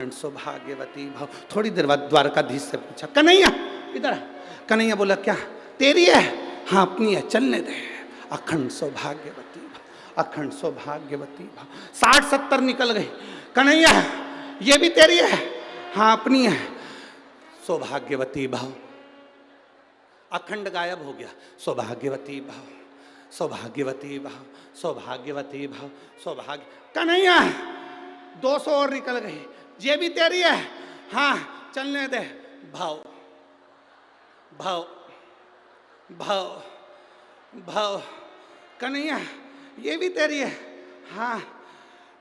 सौभाग्यवती भव। थोड़ी देर बाद द्वारकाधीश से पूछा, कन्हैया इधर। कन्हैया बोला, क्या तेरी है? हाँ अपनी है, चलने दे। अखंड सौभाग्यवती भव, अखंड सौभाग्यवती भव। 60-70 निकल गई। कन्हैया ये भी तेरी है? हाँ अपनी है, सौभाग्यवती भव। अखंड गायब हो गया। सौभाग्यवती भव, सौभाग्यवती भव, सौभाग्यवती भव, सौभाग्य। कन्हैया 200 और निकल गई। ये भी तेरी है? हाँ चलने दे। भाव भाव भाव भाव। कन्हैया ये भी तेरी है? हाँ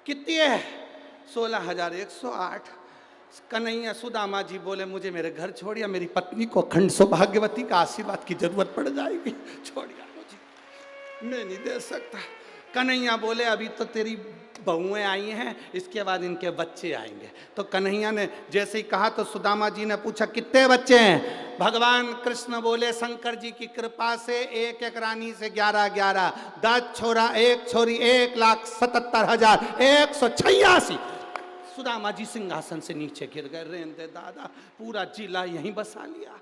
कितनी है? 16,108। कन्हैया सुदामा जी बोले, मुझे मेरे घर छोड़िया, मेरी पत्नी को अखंड सौभाग्यवती का आशीर्वाद की जरूरत पड़ जाएगी, छोड़िया मुझे, मैं नहीं दे सकता। कन्हैया बोले, अभी तो तेरी बहुएं आई हैं, इसके बाद इनके बच्चे आएंगे। तो कन्हैया ने जैसे ही कहा तो सुदामा जी ने पूछा, कितने बच्चे हैं? भगवान कृष्ण बोले, शंकर जी की कृपा से एक एक रानी से 11-11, 10 छोरा 1 छोरी, 1,77,186। सुदामा जी सिंहासन से नीचे गिर गए। रेन दे दादा, पूरा जिला यहीं बसा लिया।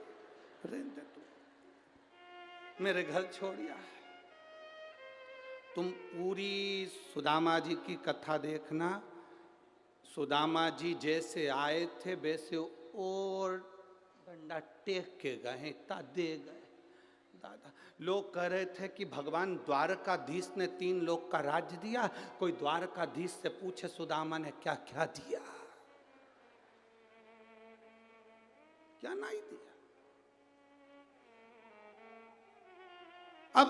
रेन दे तू, मेरे घर छोड़िया। तुम पूरी सुदामा जी की कथा देखना। सुदामा जी जैसे आए थे वैसे और डंडा टेक के गए, इतना दे गए। दादा लोग कह रहे थे कि भगवान द्वारकाधीश ने 3 लोग का राज्य दिया। कोई द्वारकाधीश से पूछे सुदामा ने क्या क्या दिया, क्या नहीं दिया। अब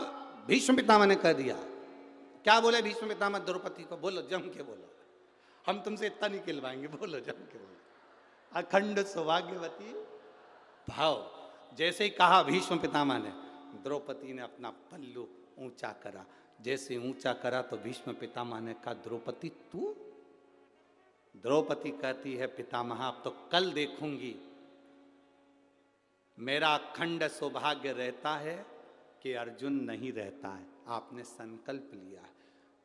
भीष्म पितामह ने कह दिया। क्या बोले भीष्म पितामह द्रौपदी को? बोलो जम के बोलो, हम तुमसे इतना नहीं खिलवाएंगे, बोलो जम के बोलो। अखंड सौभाग्यवती भाव। जैसे ही कहा भीष्म पितामह ने, द्रौपदी ने अपना पल्लू ऊंचा करा। जैसे ऊंचा करा तो भीष्म पितामह ने कहा, द्रौपदी तू? द्रौपदी कहती है, पितामह अब तो कल देखूंगी। मेरा अखंड सौभाग्य रहता है कि अर्जुन नहीं रहता है, आपने संकल्प लिया है।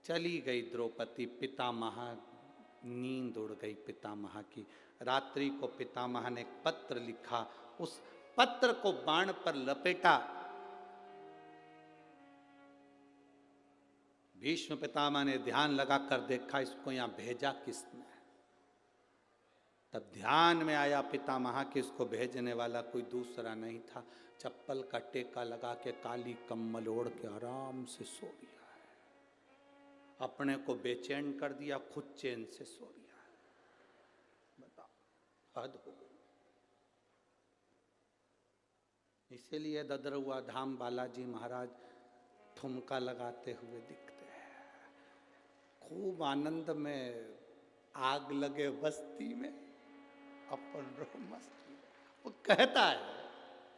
चली गई द्रौपदी। पितामह नींद उड़ गई पितामह की। रात्रि को पितामह ने एक पत्र लिखा, उस पत्र को बाण पर लपेटा। भीष्म पितामह ने ध्यान लगाकर देखा, इसको यहां भेजा किसने? तब ध्यान में आया पितामह कि इसको भेजने वाला कोई दूसरा नहीं था। चप्पल का टेका लगा के काली कम्बल ओढ़ के आराम से सो गया है। अपने को बेचैन कर दिया, खुद चैन से सो गया है। बताओ, हद हो गई। इसीलिए ददरुआ धाम बालाजी महाराज ठुमका लगाते हुए दिखते हैं। खूब आनंद में आग लगे बस्ती में, अपन रहो मस्ती। वो कहता है,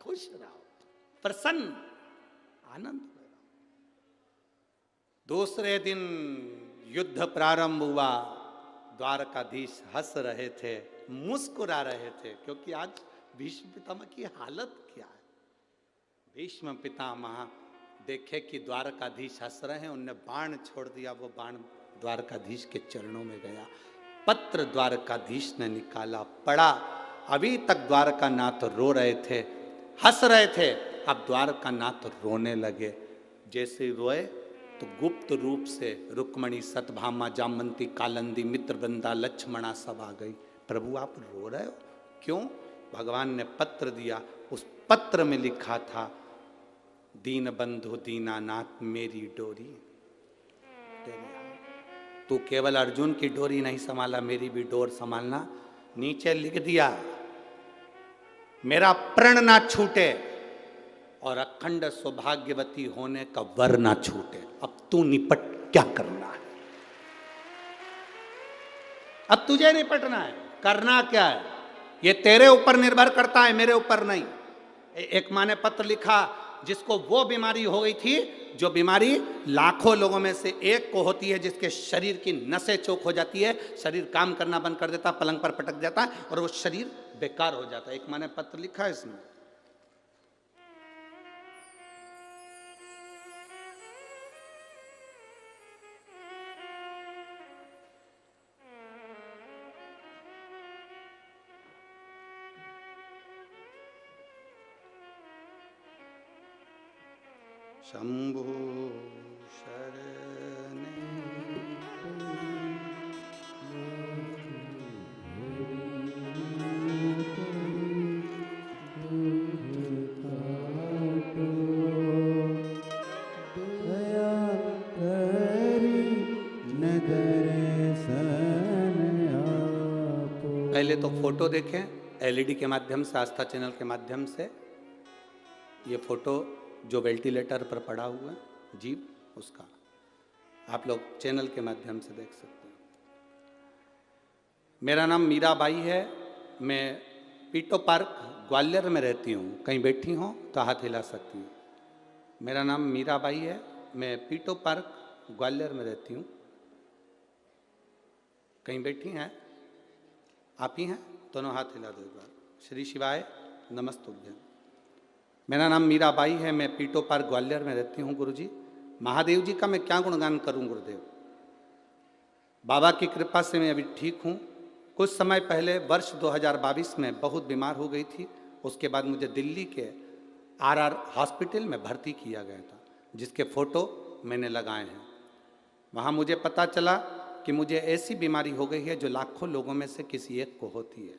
खुश रहो, प्रसन्न, आनंद में रहो। दूसरे दिन युद्ध प्रारंभ हुआ। द्वारकाधीश हंस रहे थे, मुस्कुरा रहे थे, क्योंकि आज भीष्म पितामह की हालत क्या है। भीष्म पितामह देखे कि द्वारकाधीश हंस रहे हैं, उनने बाण छोड़ दिया। वो बाण द्वारकाधीश के चरणों में गया। पत्र द्वारकाधीश ने निकाला, पढ़ा। अभी तक द्वारकानाथ रो रहे थे, हंस रहे थे, अब द्वारकानाथ रोने लगे। जैसे रोए तो गुप्त रूप से रुक्मणी, सतभामा, जामवंती, कालिंदी, मित्रवृंदा, लक्ष्मणा सब आ गई। प्रभु आप रो रहे हो क्यों? भगवान ने पत्र दिया। उस पत्र में लिखा था, दीन बंधु दीनानाथ मेरी डोरी तेरे हाथ। तू केवल अर्जुन की डोरी नहीं संभाला, मेरी भी डोर संभालना। नीचे लिख दिया, मेरा प्रण ना छूटे और अखंड सौभाग्यवती होने का वर ना छूटे। अब तू निपट, क्या करना है? अब तुझे निपटना है, करना क्या है ये तेरे ऊपर निर्भर करता है, मेरे ऊपर नहीं। एक माँ ने पत्र लिखा, जिसको वो बीमारी हो गई थी जो बीमारी लाखों लोगों में से एक को होती है, जिसके शरीर की नसें चौक हो जाती है, शरीर काम करना बंद कर देता, पलंग पर पटक जाता है और वो शरीर बेकार हो जाता है। एक माँ ने पत्र लिखा है इसमें। शंभु शरणे। पहले तो फोटो देखें एलईडी के माध्यम से, आस्था चैनल के माध्यम से। ये फोटो जो वेंटिलेटर पर पड़ा हुआ है जीव, उसका आप लोग चैनल के माध्यम से देख सकते हैं। मेरा नाम मीराबाई है, मैं पीटो पार्क ग्वालियर में रहती हूँ। कहीं बैठी हो तो हाथ हिला सकती हूँ। मेरा नाम मीराबाई है, मैं पीटो पार्क ग्वालियर में रहती हूँ। कहीं बैठी हैं? आप ही हैं? दोनों हाथ हिला दो एक बार। श्री शिवाय नमस्तुभ्यं। मेरा नाम मीराबाई है, मैं पीटो पार्क ग्वालियर में रहती हूँ। गुरुजी, महादेव जी का मैं क्या गुणगान करूँ गुरुदेव। बाबा की कृपा से मैं अभी ठीक हूँ। कुछ समय पहले वर्ष 2022 में बहुत बीमार हो गई थी। उसके बाद मुझे दिल्ली के आरआर हॉस्पिटल में भर्ती किया गया था, जिसके फ़ोटो मैंने लगाए हैं। वहाँ मुझे पता चला कि मुझे ऐसी बीमारी हो गई है जो लाखों लोगों में से किसी एक को होती है।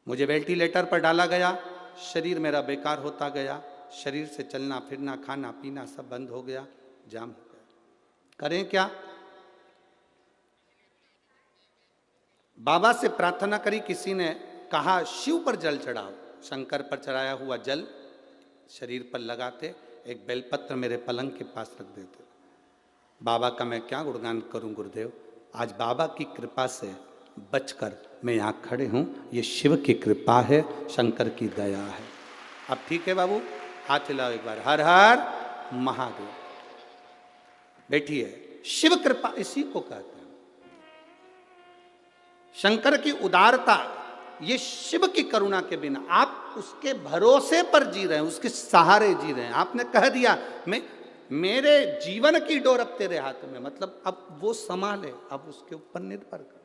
मुझे वेंटिलेटर पर डाला गया, शरीर मेरा बेकार होता गया, शरीर से चलना फिरना खाना पीना सब बंद हो गया, जाम हो गया। करें क्या? बाबा से प्रार्थना करी, किसी ने कहा शिव पर जल चढ़ाओ। शंकर पर चढ़ाया हुआ जल शरीर पर लगाते, एक बेलपत्र मेरे पलंग के पास रख देते। बाबा का मैं क्या गुणगान करूं गुरुदेव। आज बाबा की कृपा से बचकर मैं यहाँ खड़े हूँ। ये शिव की कृपा है, शंकर की दया है। अब ठीक है बाबू, हाथ हिलाओ एक बार। हर हर महादेव। बैठिए। शिव कृपा इसी को कहते हैं। शंकर की उदारता, ये शिव की करुणा के बिना आप उसके भरोसे पर जी रहे हैं, उसके सहारे जी रहे हैं। आपने कह दिया मैं, मेरे जीवन की डोर अब तेरे हाथ में, मतलब अब वो संभाले, अब उसके ऊपर निर्भर कर।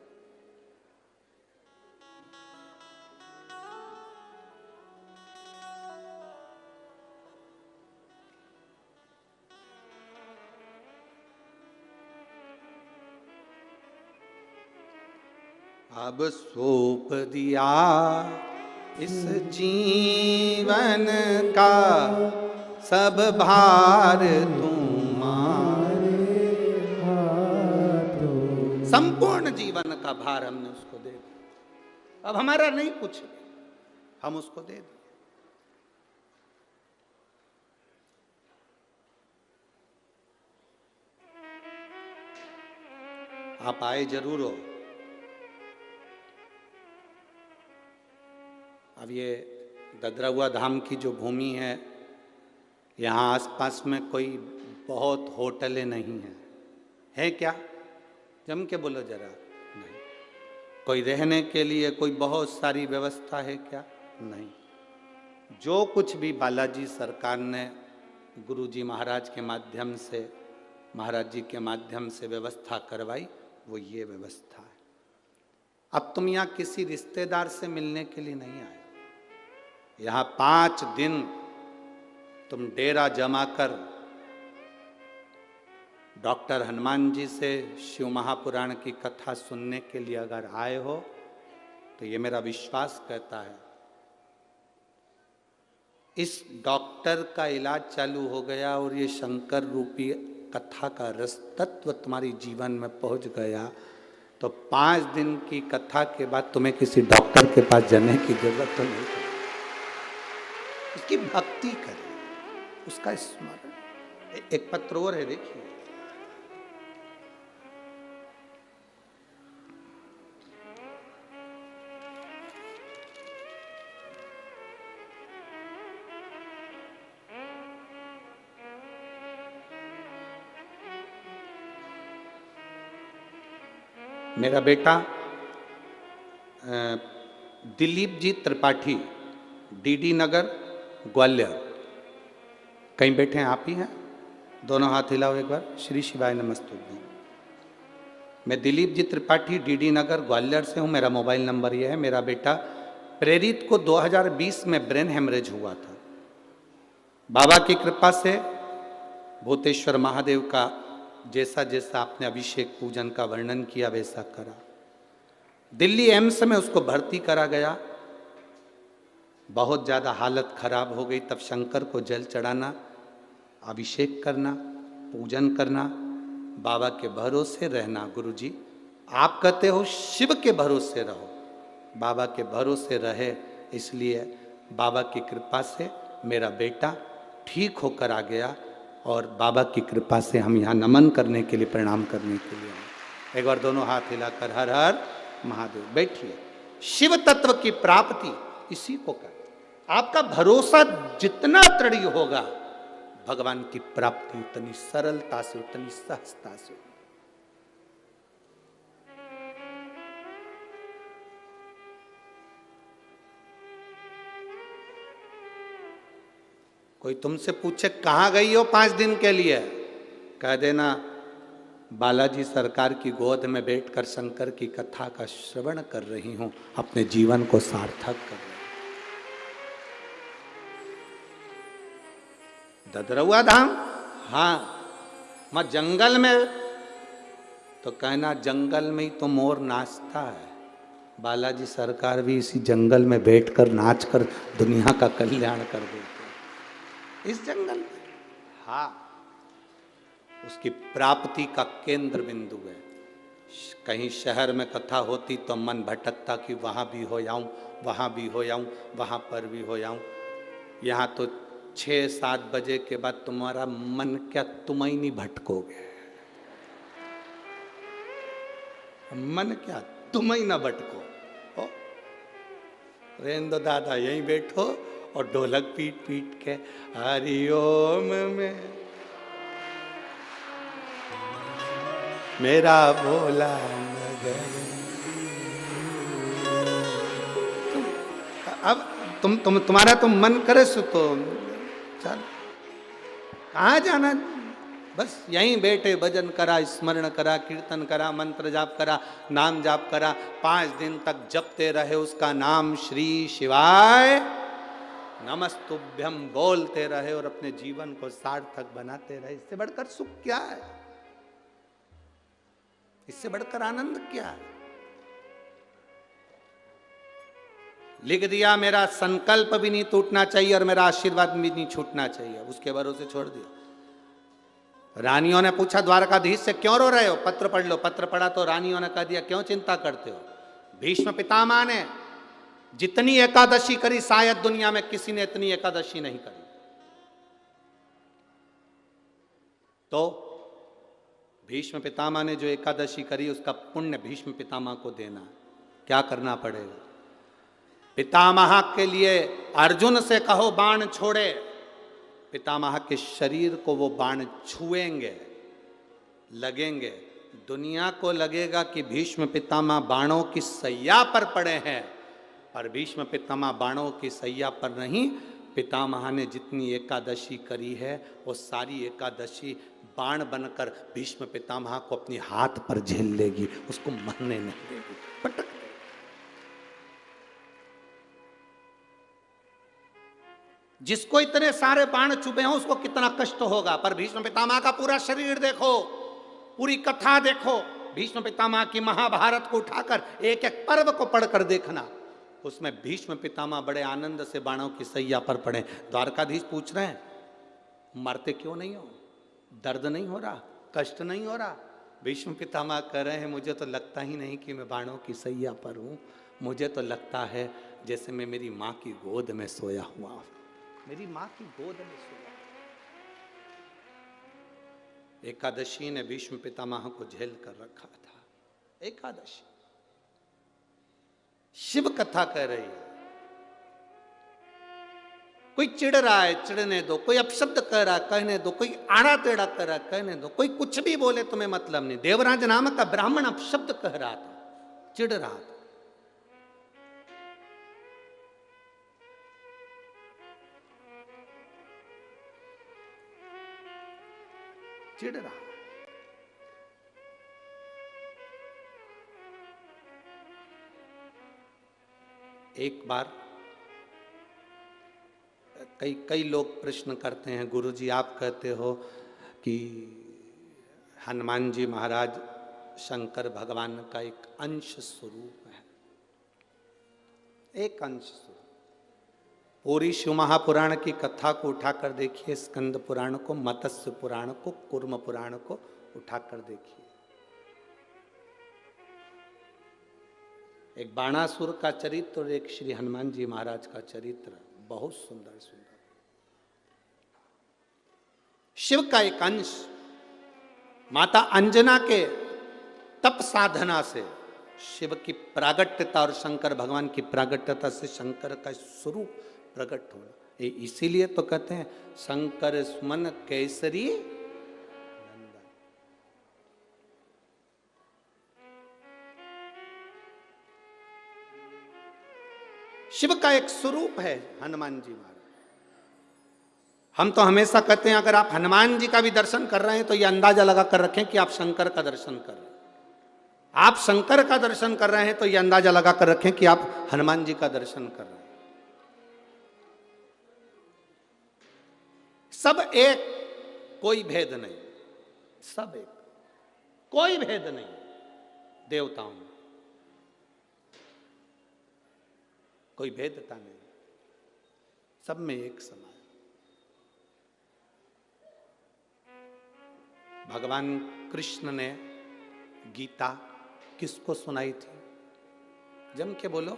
अब सौंप दिया इस जीवन का सब भार तुम्हारे हाथों। संपूर्ण जीवन का भार हमने उसको दे दिया। अब हमारा नहीं कुछ, हम उसको दे दिए। आप आए जरूर हो। अब ये ददरहुआ धाम की जो भूमि है, यहाँ आसपास में कोई बहुत होटलें नहीं हैं। है क्या? जम के बोलो जरा। नहीं। कोई रहने के लिए कोई बहुत सारी व्यवस्था है क्या? नहीं। जो कुछ भी बालाजी सरकार ने गुरुजी महाराज के माध्यम से, महाराज जी के माध्यम से व्यवस्था करवाई, वो ये व्यवस्था है। अब तुम यहाँ किसी रिश्तेदार से मिलने के लिए नहीं आए। यहाँ 5 दिन तुम डेरा जमा कर डॉक्टर हनुमान जी से शिव महापुराण की कथा सुनने के लिए अगर आए हो, तो ये मेरा विश्वास कहता है इस डॉक्टर का इलाज चालू हो गया और ये शंकर रूपी कथा का रस तत्व तुम्हारी जीवन में पहुंच गया, तो 5 दिन की कथा के बाद तुम्हें किसी डॉक्टर के पास जाने की जरूरत तो नहीं है। उसकी भक्ति करें, उसका स्मरण। एक पत्र और है, देखिए। मेरा बेटा दिलीप जी त्रिपाठी, डीडी नगर ग्वालियर। कहीं बैठे हैं? आप ही हैं? दोनों हाथ हिलाओ एक बार। श्री शिवाय नमस्तुभ्यं। मैं दिलीप जी त्रिपाठी, डीडी नगर ग्वालियर से हूँ। मेरा मोबाइल नंबर ये है। मेरा बेटा प्रेरित को 2020 में ब्रेन हेमरेज हुआ था। बाबा की कृपा से भूतेश्वर महादेव का जैसा जैसा आपने अभिषेक पूजन का वर्णन किया वैसा करा। दिल्ली एम्स में उसको भर्ती करा गया, बहुत ज़्यादा हालत खराब हो गई। तब शंकर को जल चढ़ाना, अभिषेक करना, पूजन करना, बाबा के भरोसे रहना। गुरुजी आप कहते हो शिव के भरोसे रहो, बाबा के भरोसे रहे, इसलिए बाबा की कृपा से मेरा बेटा ठीक होकर आ गया और बाबा की कृपा से हम यहाँ नमन करने के लिए, प्रणाम करने के लिए आए। एक बार दोनों हाथ हिलाकर हर हर महादेव। बैठिए। शिव तत्व की प्राप्ति इसी को कहते। आपका भरोसा जितना दृढ़ होगा, भगवान की प्राप्ति उतनी सरलता से, उतनी सहजता से। कोई तुमसे पूछे कहां गई हो 5 दिन के लिए, कह देना बालाजी सरकार की गोद में बैठकर शंकर की कथा का श्रवण कर रही हूं, अपने जीवन को सार्थक कर रही हूं। ददरौआ धाम, हाँ। मैं जंगल में, तो कहना जंगल में ही तो मोर नाचता है। बालाजी सरकार भी इसी जंगल में बैठकर नाचकर दुनिया का कल्याण कर देते हैं, इस जंगल में। हाँ, उसकी प्राप्ति का केंद्र बिंदु है। कहीं शहर में कथा होती तो मन भटकता कि वहां भी हो जाऊं, वहां भी हो जाऊं, वहां पर भी हो जाऊं। यहाँ तो 6-7 बजे के बाद तुम्हारा मन क्या, तुम ही नहीं भटकोगे। मन क्या, तुम ही ना भटको। रेंदो दादा यहीं बैठो और ढोलक पीट पीट के हरिओम में मेरा भोला नगर। अब तुम्हारा तो मन करे सो तो चल, कहाँ जाना, बस यहीं बैठे भजन करा, स्मरण करा, कीर्तन करा, मंत्र जाप करा, नाम जाप करा, 5 दिन तक जपते रहे उसका नाम, श्री शिवाय नमस्तुभ्यम बोलते रहे और अपने जीवन को सार्थक बनाते रहे। इससे बढ़कर सुख क्या है, इससे बढ़कर आनंद क्या है। लिख दिया, मेरा संकल्प भी नहीं टूटना चाहिए और मेरा आशीर्वाद भी नहीं छूटना चाहिए, उसके भरोसे छोड़ दिया। रानियों ने पूछा द्वारकाधीश से, क्यों रो रहे हो, पत्र पढ़ लो। पत्र पढ़ा तो रानियों ने कह दिया, क्यों चिंता करते हो, भीष्म पितामह ने जितनी एकादशी करी शायद दुनिया में किसी ने इतनी एकादशी नहीं करी। तो भीष्म पितामह ने जो एकादशी करी उसका पुण्य भीष्म पितामह को देना। क्या करना पड़ेगा, पितामह के लिए अर्जुन से कहो बाण छोड़े, पितामह के शरीर को वो बाण छुएंगे, लगेंगे। दुनिया को लगेगा कि भीष्म पितामह बाणों की सैया पर पड़े हैं, पर भीष्म पितामह बाणों की सैया पर नहीं। पितामह ने जितनी एकादशी करी है वो सारी एकादशी बाण बनकर भीष्म पितामह को अपनी हाथ पर झेल लेगी, उसको मरने नहीं देगी, पटक। जिसको इतने सारे बाण चुभे हों उसको कितना कष्ट होगा, पर भीष्म पितामह का पूरा शरीर देखो, पूरी कथा देखो, भीष्म पितामह की महाभारत को उठाकर एक एक पर्व को पढ़कर देखना, उसमें भीष्म पितामह बड़े आनंद से बाणों की सैया पर पड़े। द्वारकाधीश पूछ रहे हैं, मरते क्यों नहीं हो, दर्द नहीं हो रहा, कष्ट नहीं हो रहा। भीष्म पितामह कह रहे हैं, मुझे तो लगता ही नहीं कि मैं बाणों की सैया पर हूं, मुझे तो लगता है जैसे मैं मेरी माँ की गोद में सोया हुआ हूं, मेरी माँ की गोद में सोया। एकादशी ने भीष्म पितामह को झेल कर रखा था। एकादशी शिव कथा कह रही है। कोई चिढ़ रहा है, चिढ़ने दो, कोई अपशब्द कह रहा है, कहने दो, कोई आड़ा टेढ़ा कह रहा है, कहने दो, कोई कुछ भी बोले तुम्हें मतलब नहीं। देवराज नामक का ब्राह्मण अपशब्द कह रहा था, चिढ़ रहा था। चिढ़ रहा। एक बार कई लोग प्रश्न करते हैं, गुरुजी आप कहते हो कि हनुमान जी महाराज शंकर भगवान का एक अंश स्वरूप है, एक अंश स्वरूप। पूरी शिव महापुराण की कथा को उठाकर देखिए, स्कंद पुराण को, मत्स्य पुराण को, कूर्म पुराण को उठाकर देखिए। एक बाणासुर का चरित्र और एक श्री हनुमान जी महाराज का चरित्र, बहुत सुंदर सुंदर। शिव का एक अंश माता अंजना के तप साधना से शिव की प्रागट्यता और शंकर भगवान की प्रागट्यता से शंकर का स्वरूप प्रकट होना। इसीलिए तो कहते हैं शंकर सुमन केसरी नंदन। शिव का एक स्वरूप है हनुमान जी महाराज। हम तो हमेशा कहते हैं अगर आप हनुमान जी का भी दर्शन कर रहे हैं तो ये अंदाजा लगा कर रखें कि आप शंकर का दर्शन कर रहे हैं। आप शंकर का दर्शन कर रहे हैं तो ये अंदाजा लगा कर रखें कि आप हनुमान जी का दर्शन कर रहे हैं। सब एक, कोई भेद नहीं, सब एक, कोई भेद नहीं देवताओं में, कोई भेदता नहीं, सब में एक समान। भगवान कृष्ण ने गीता किसको सुनाई थी? जम के बोलो,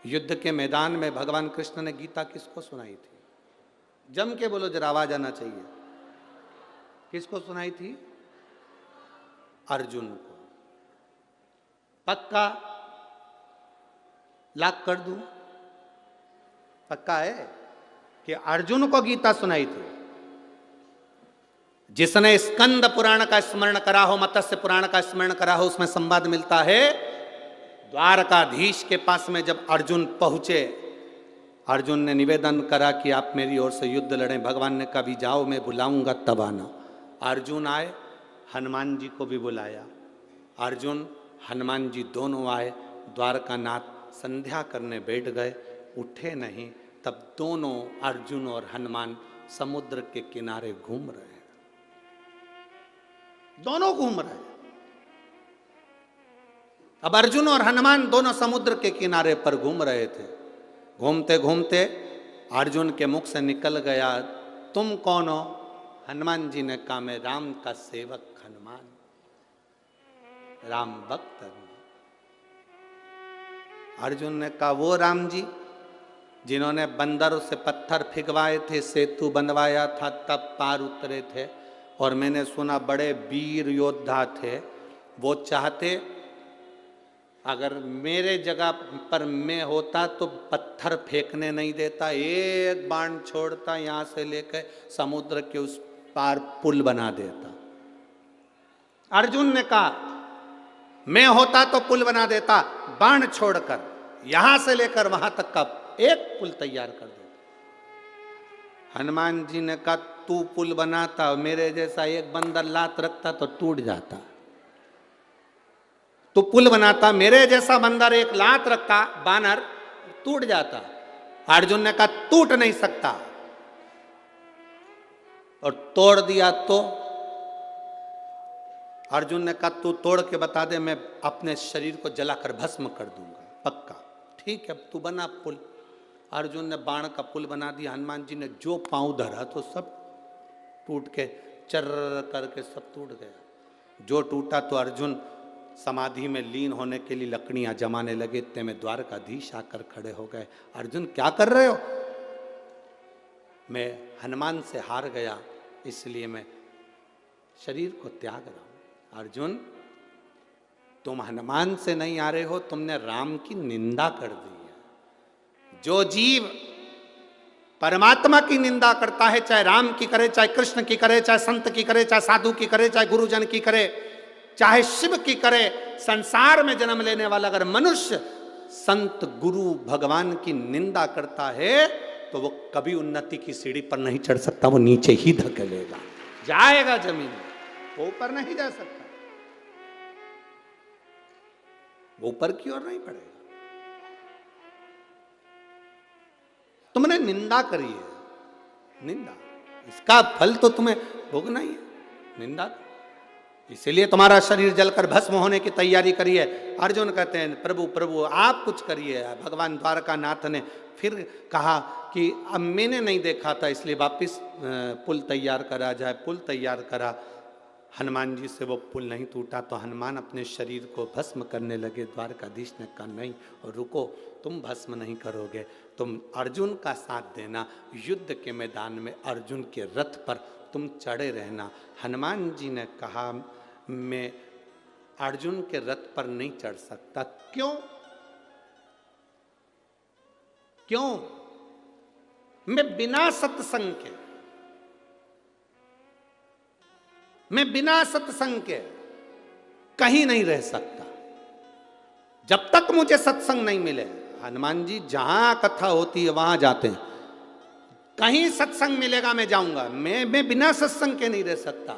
युद्ध के मैदान में भगवान कृष्ण ने गीता किसको सुनाई थी? जम के बोलो, जरा आवाज आना चाहिए। किसको सुनाई थी? अर्जुन को। पक्का लाख कर दूं? पक्का है कि अर्जुन को गीता सुनाई थी। जिसने स्कंद पुराण का स्मरण करा हो, मत्स्य पुराण का स्मरण करा हो, उसमें संवाद मिलता है द्वारकाधीश के पास में जब अर्जुन पहुंचे, अर्जुन ने निवेदन करा कि आप मेरी ओर से युद्ध लड़ें। भगवान ने कभी जाओ, मैं बुलाऊंगा तब आना। अर्जुन आए, हनुमान जी को भी बुलाया। अर्जुन हनुमान जी दोनों आए, द्वारकानाथ संध्या करने बैठ गए, उठे नहीं। तब दोनों अर्जुन और हनुमान समुद्र के किनारे घूम रहे हैं, दोनों घूम रहे हैं। अब अर्जुन और हनुमान दोनों समुद्र के किनारे पर घूम रहे थे। घूमते घूमते अर्जुन के मुख से निकल गया, तुम कौन हो? हनुमान जी ने कहा, मैं राम का सेवक हनुमान, राम भक्त हूं। अर्जुन ने कहा, वो राम जी जिन्होंने बंदरों से पत्थर फिगवाए थे, सेतु बनवाया था, तब पार उतरे थे, और मैंने सुना बड़े वीर योद्धा थे। वो चाहते अगर मेरे जगह पर मैं होता तो पत्थर फेंकने नहीं देता, एक बाण छोड़ता, यहां से लेकर समुद्र के उस पार पुल बना देता। अर्जुन ने कहा, मैं होता तो पुल बना देता, बाण छोड़कर यहां से लेकर वहां तक का एक पुल तैयार कर देता। हनुमान जी ने कहा, तू पुल बनाता, मेरे जैसा एक बंदर लात रखता तो टूट जाता। तू पुल बनाता, मेरे जैसा बंदर एक लात रखता, बानर, टूट जाता। अर्जुन ने कहा, टूट नहीं सकता, और तोड़ दिया तो? अर्जुन ने कहा, तू तोड़ के बता दे, मैं अपने शरीर को जलाकर भस्म कर दूंगा। पक्का? ठीक है, तू बना पुल। अर्जुन ने बाण का पुल बना दिया। हनुमान जी ने जो पांव धरा तो सब टूट के चर्र करके सब टूट गया। जो टूटा तो अर्जुन समाधि में लीन होने के लिए लकड़ियां जमाने लगे। इतने में द्वारकाधीश आकर खड़े हो गए। अर्जुन क्या कर रहे हो? मैं हनुमान से हार गया, इसलिए मैं शरीर को त्याग रहा हूं। अर्जुन, तुम हनुमान से नहीं आ रहे हो, तुमने राम की निंदा कर दी है। जो जीव परमात्मा की निंदा करता है, चाहे राम की करे, चाहे कृष्ण की करे, चाहे संत की करे, चाहे साधु की करे, चाहे गुरुजन की करे, चाहे शिव की करे, संसार में जन्म लेने वाला अगर मनुष्य संत गुरु भगवान की निंदा करता है तो वो कभी उन्नति की सीढ़ी पर नहीं चढ़ सकता, वो नीचे ही धकेलेगा, जाएगा जमीन में, वो ऊपर नहीं जा सकता, वो ऊपर की ओर नहीं बढ़ेगा। तुमने निंदा करी है, निंदा, इसका फल तो तुम्हें भोगना ही है। निंदा। इसीलिए तुम्हारा शरीर जलकर भस्म होने की तैयारी करी है। अर्जुन कहते हैं प्रभु प्रभु आप कुछ करिए। भगवान द्वारकानाथ ने फिर कहा कि अब मैंने नहीं देखा था इसलिए वापिस पुल तैयार करा जाए। पुल तैयार करा, हनुमान जी से वो पुल नहीं टूटा तो हनुमान अपने शरीर को भस्म करने लगे। द्वारकाधीश ने कहा नहीं और रुको, तुम भस्म नहीं करोगे, तुम अर्जुन का साथ देना, युद्ध के मैदान में अर्जुन के रथ पर तुम चढ़े रहना। हनुमान जी ने कहा मैं अर्जुन के रथ पर नहीं चढ़ सकता। क्यों? क्यों? मैं बिना सत्संग के, मैं बिना सत्संग के कहीं नहीं रह सकता। जब तक मुझे सत्संग नहीं मिले, हनुमान जी जहां कथा होती है वहां जाते हैं, कहीं सत्संग मिलेगा मैं जाऊंगा, मैं बिना सत्संग के नहीं रह सकता।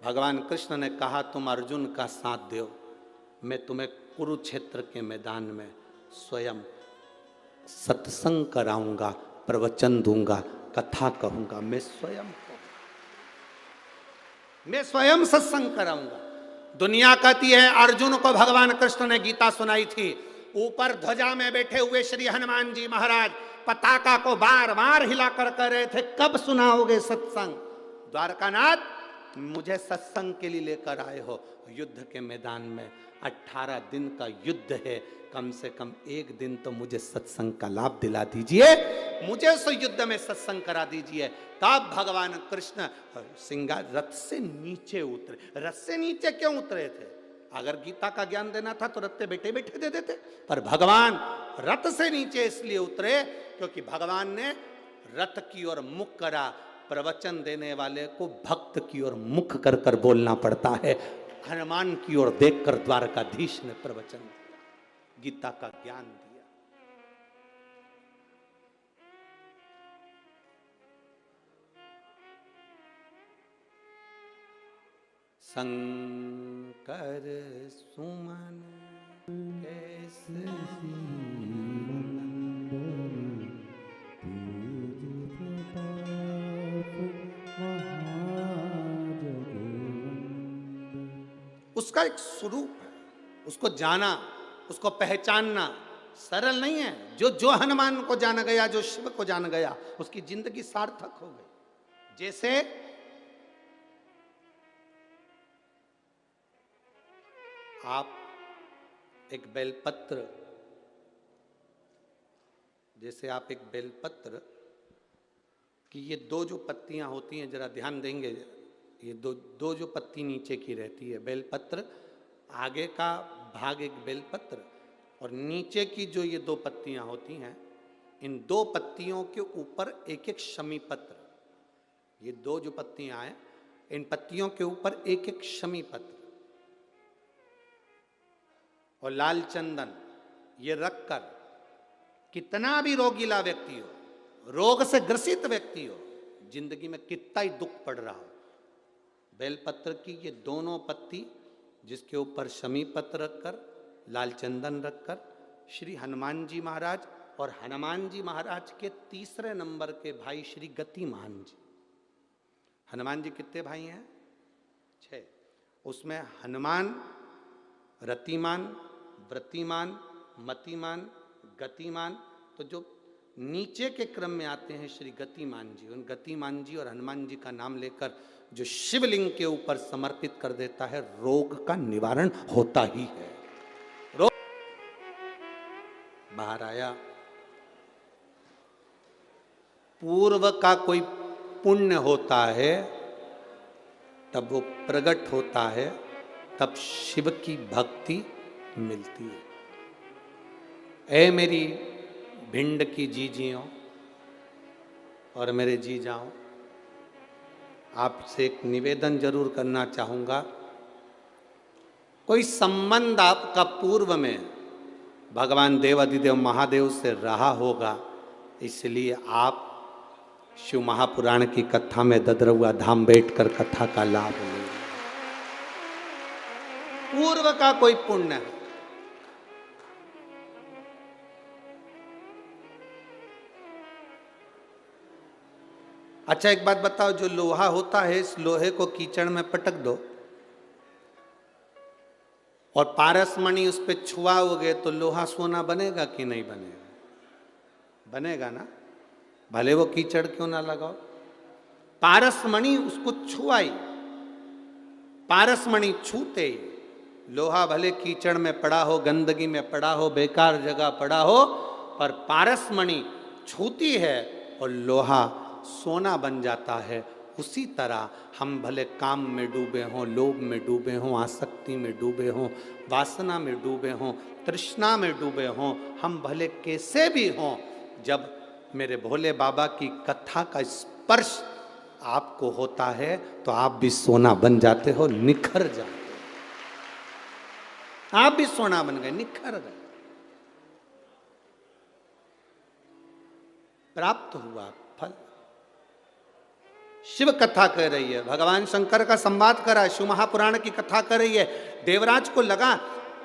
भगवान कृष्ण ने कहा तुम अर्जुन का साथ दो, मैं तुम्हें कुरुक्षेत्र के मैदान में स्वयं सत्संग कराऊंगा, प्रवचन दूंगा, कथा कहूंगा, मैं स्वयं सत्संग कराऊंगा। दुनिया कहती है अर्जुन को भगवान कृष्ण ने गीता सुनाई थी। ऊपर ध्वजा में बैठे हुए श्री हनुमान जी महाराज पताका को बार बार हिलाकर कह रहे थे कब सुनाओगे सत्संग। द्वारकानाथ मुझे सत्संग के लिए लेकर आए हो। युद्ध के मैदान में 18 दिन का युद्ध है, कम से कम एक दिन तो मुझे सत्संग का लाभ दिला दीजिए, मुझे उस युद्ध में सत्संग करा दीजिए। तब भगवान कृष्ण सिंगार रथ से नीचे उतरे। रथ से नीचे क्यों उतरे थे? अगर गीता का ज्ञान देना था तो रथ पे बैठे बैठे दे देते, पर भगवान रथ से नीचे इसलिए उतरे क्योंकि भगवान ने रथ की ओर मुख करा। प्रवचन देने वाले को भक्त की ओर मुख कर कर बोलना पड़ता है। हनुमान की ओर देखकर द्वारकाधीश ने प्रवचन दिया, गीता का ज्ञान दिया। शंकर सुमन केसरी उसका एक स्वरूप है, उसको जाना, उसको पहचानना सरल नहीं है। जो हनुमान को जान गया, जो शिव को जान गया, उसकी जिंदगी सार्थक हो गई। जैसे आप एक बेलपत्र, जैसे आप एक बेलपत्र कि ये दो जो पत्तियां होती हैं, जरा ध्यान देंगे, ये दो जो पत्ती नीचे की रहती है बेलपत्र, आगे का भाग एक बेलपत्र और नीचे की जो ये दो पत्तियां होती हैं, इन दो पत्तियों के ऊपर एक एक शमी पत्र। ये दो जो पत्तियां हैं, इन पत्तियों के ऊपर एक एक शमी पत्र और लाल चंदन ये रखकर कितना भी रोगीला व्यक्ति हो, रोग से ग्रसित व्यक्ति हो, जिंदगी में कितना ही दुख पड़ रहा हो, बेलपत्र की ये दोनों पत्ती जिसके ऊपर शमी पत्र रखकर, लाल चंदन रखकर, श्री हनुमान जी महाराज और हनुमान जी महाराज के तीसरे नंबर के भाई श्री गतिमान जी। हनुमान जी कितने भाई हैं? 6। उसमें हनुमान, रतिमान, व्रतिमान, मतिमान, गतिमान, तो जो नीचे के क्रम में आते हैं श्री गतिमान जी, उन गतिमान जी और हनुमान जी का नाम लेकर जो शिवलिंग के ऊपर समर्पित कर देता है, रोग का निवारण होता ही है। रोग बाहर आया, पूर्व का कोई पुण्य होता है तब वो प्रकट होता है, तब शिव की भक्ति मिलती है। ऐ मेरी भिंड की जीजियों और मेरे जी जाओ, आपसे एक निवेदन जरूर करना चाहूँगा। कोई संबंध आपका पूर्व में भगवान देवाधिदेव महादेव से रहा होगा, इसलिए आप शिव महापुराण की कथा में ददरुआ धाम बैठकर कथा का लाभ लें। पूर्व का कोई पुण्य है, अच्छा एक बात बताओ, जो लोहा होता है इस लोहे को कीचड़ में पटक दो और पारसमणि उस पर छुआओगे तो लोहा सोना बनेगा कि नहीं बनेगा? बनेगा ना, भले वो कीचड़ क्यों ना लगाओ। पारसमणि उसको छुआई, पारसमणि छूते ही लोहा भले कीचड़ में पड़ा हो, गंदगी में पड़ा हो, बेकार जगह पड़ा हो, पर पारसमणि छूती है और लोहा सोना बन जाता है। उसी तरह हम भले काम में डूबे हों, लोभ में डूबे हों, आसक्ति में डूबे हों, वासना में डूबे हों, तृष्णा में डूबे हों, हम भले कैसे भी हों, जब मेरे भोले बाबा की कथा का स्पर्श आपको होता है तो आप भी सोना बन जाते हो, निखर जाते हो। आप भी सोना बन गए, निखर गए, प्राप्त हुआ फल। शिव कथा कह रही है, भगवान शंकर का संवाद कर रहा है, शिव महापुराण की कथा कर रही है। देवराज को लगा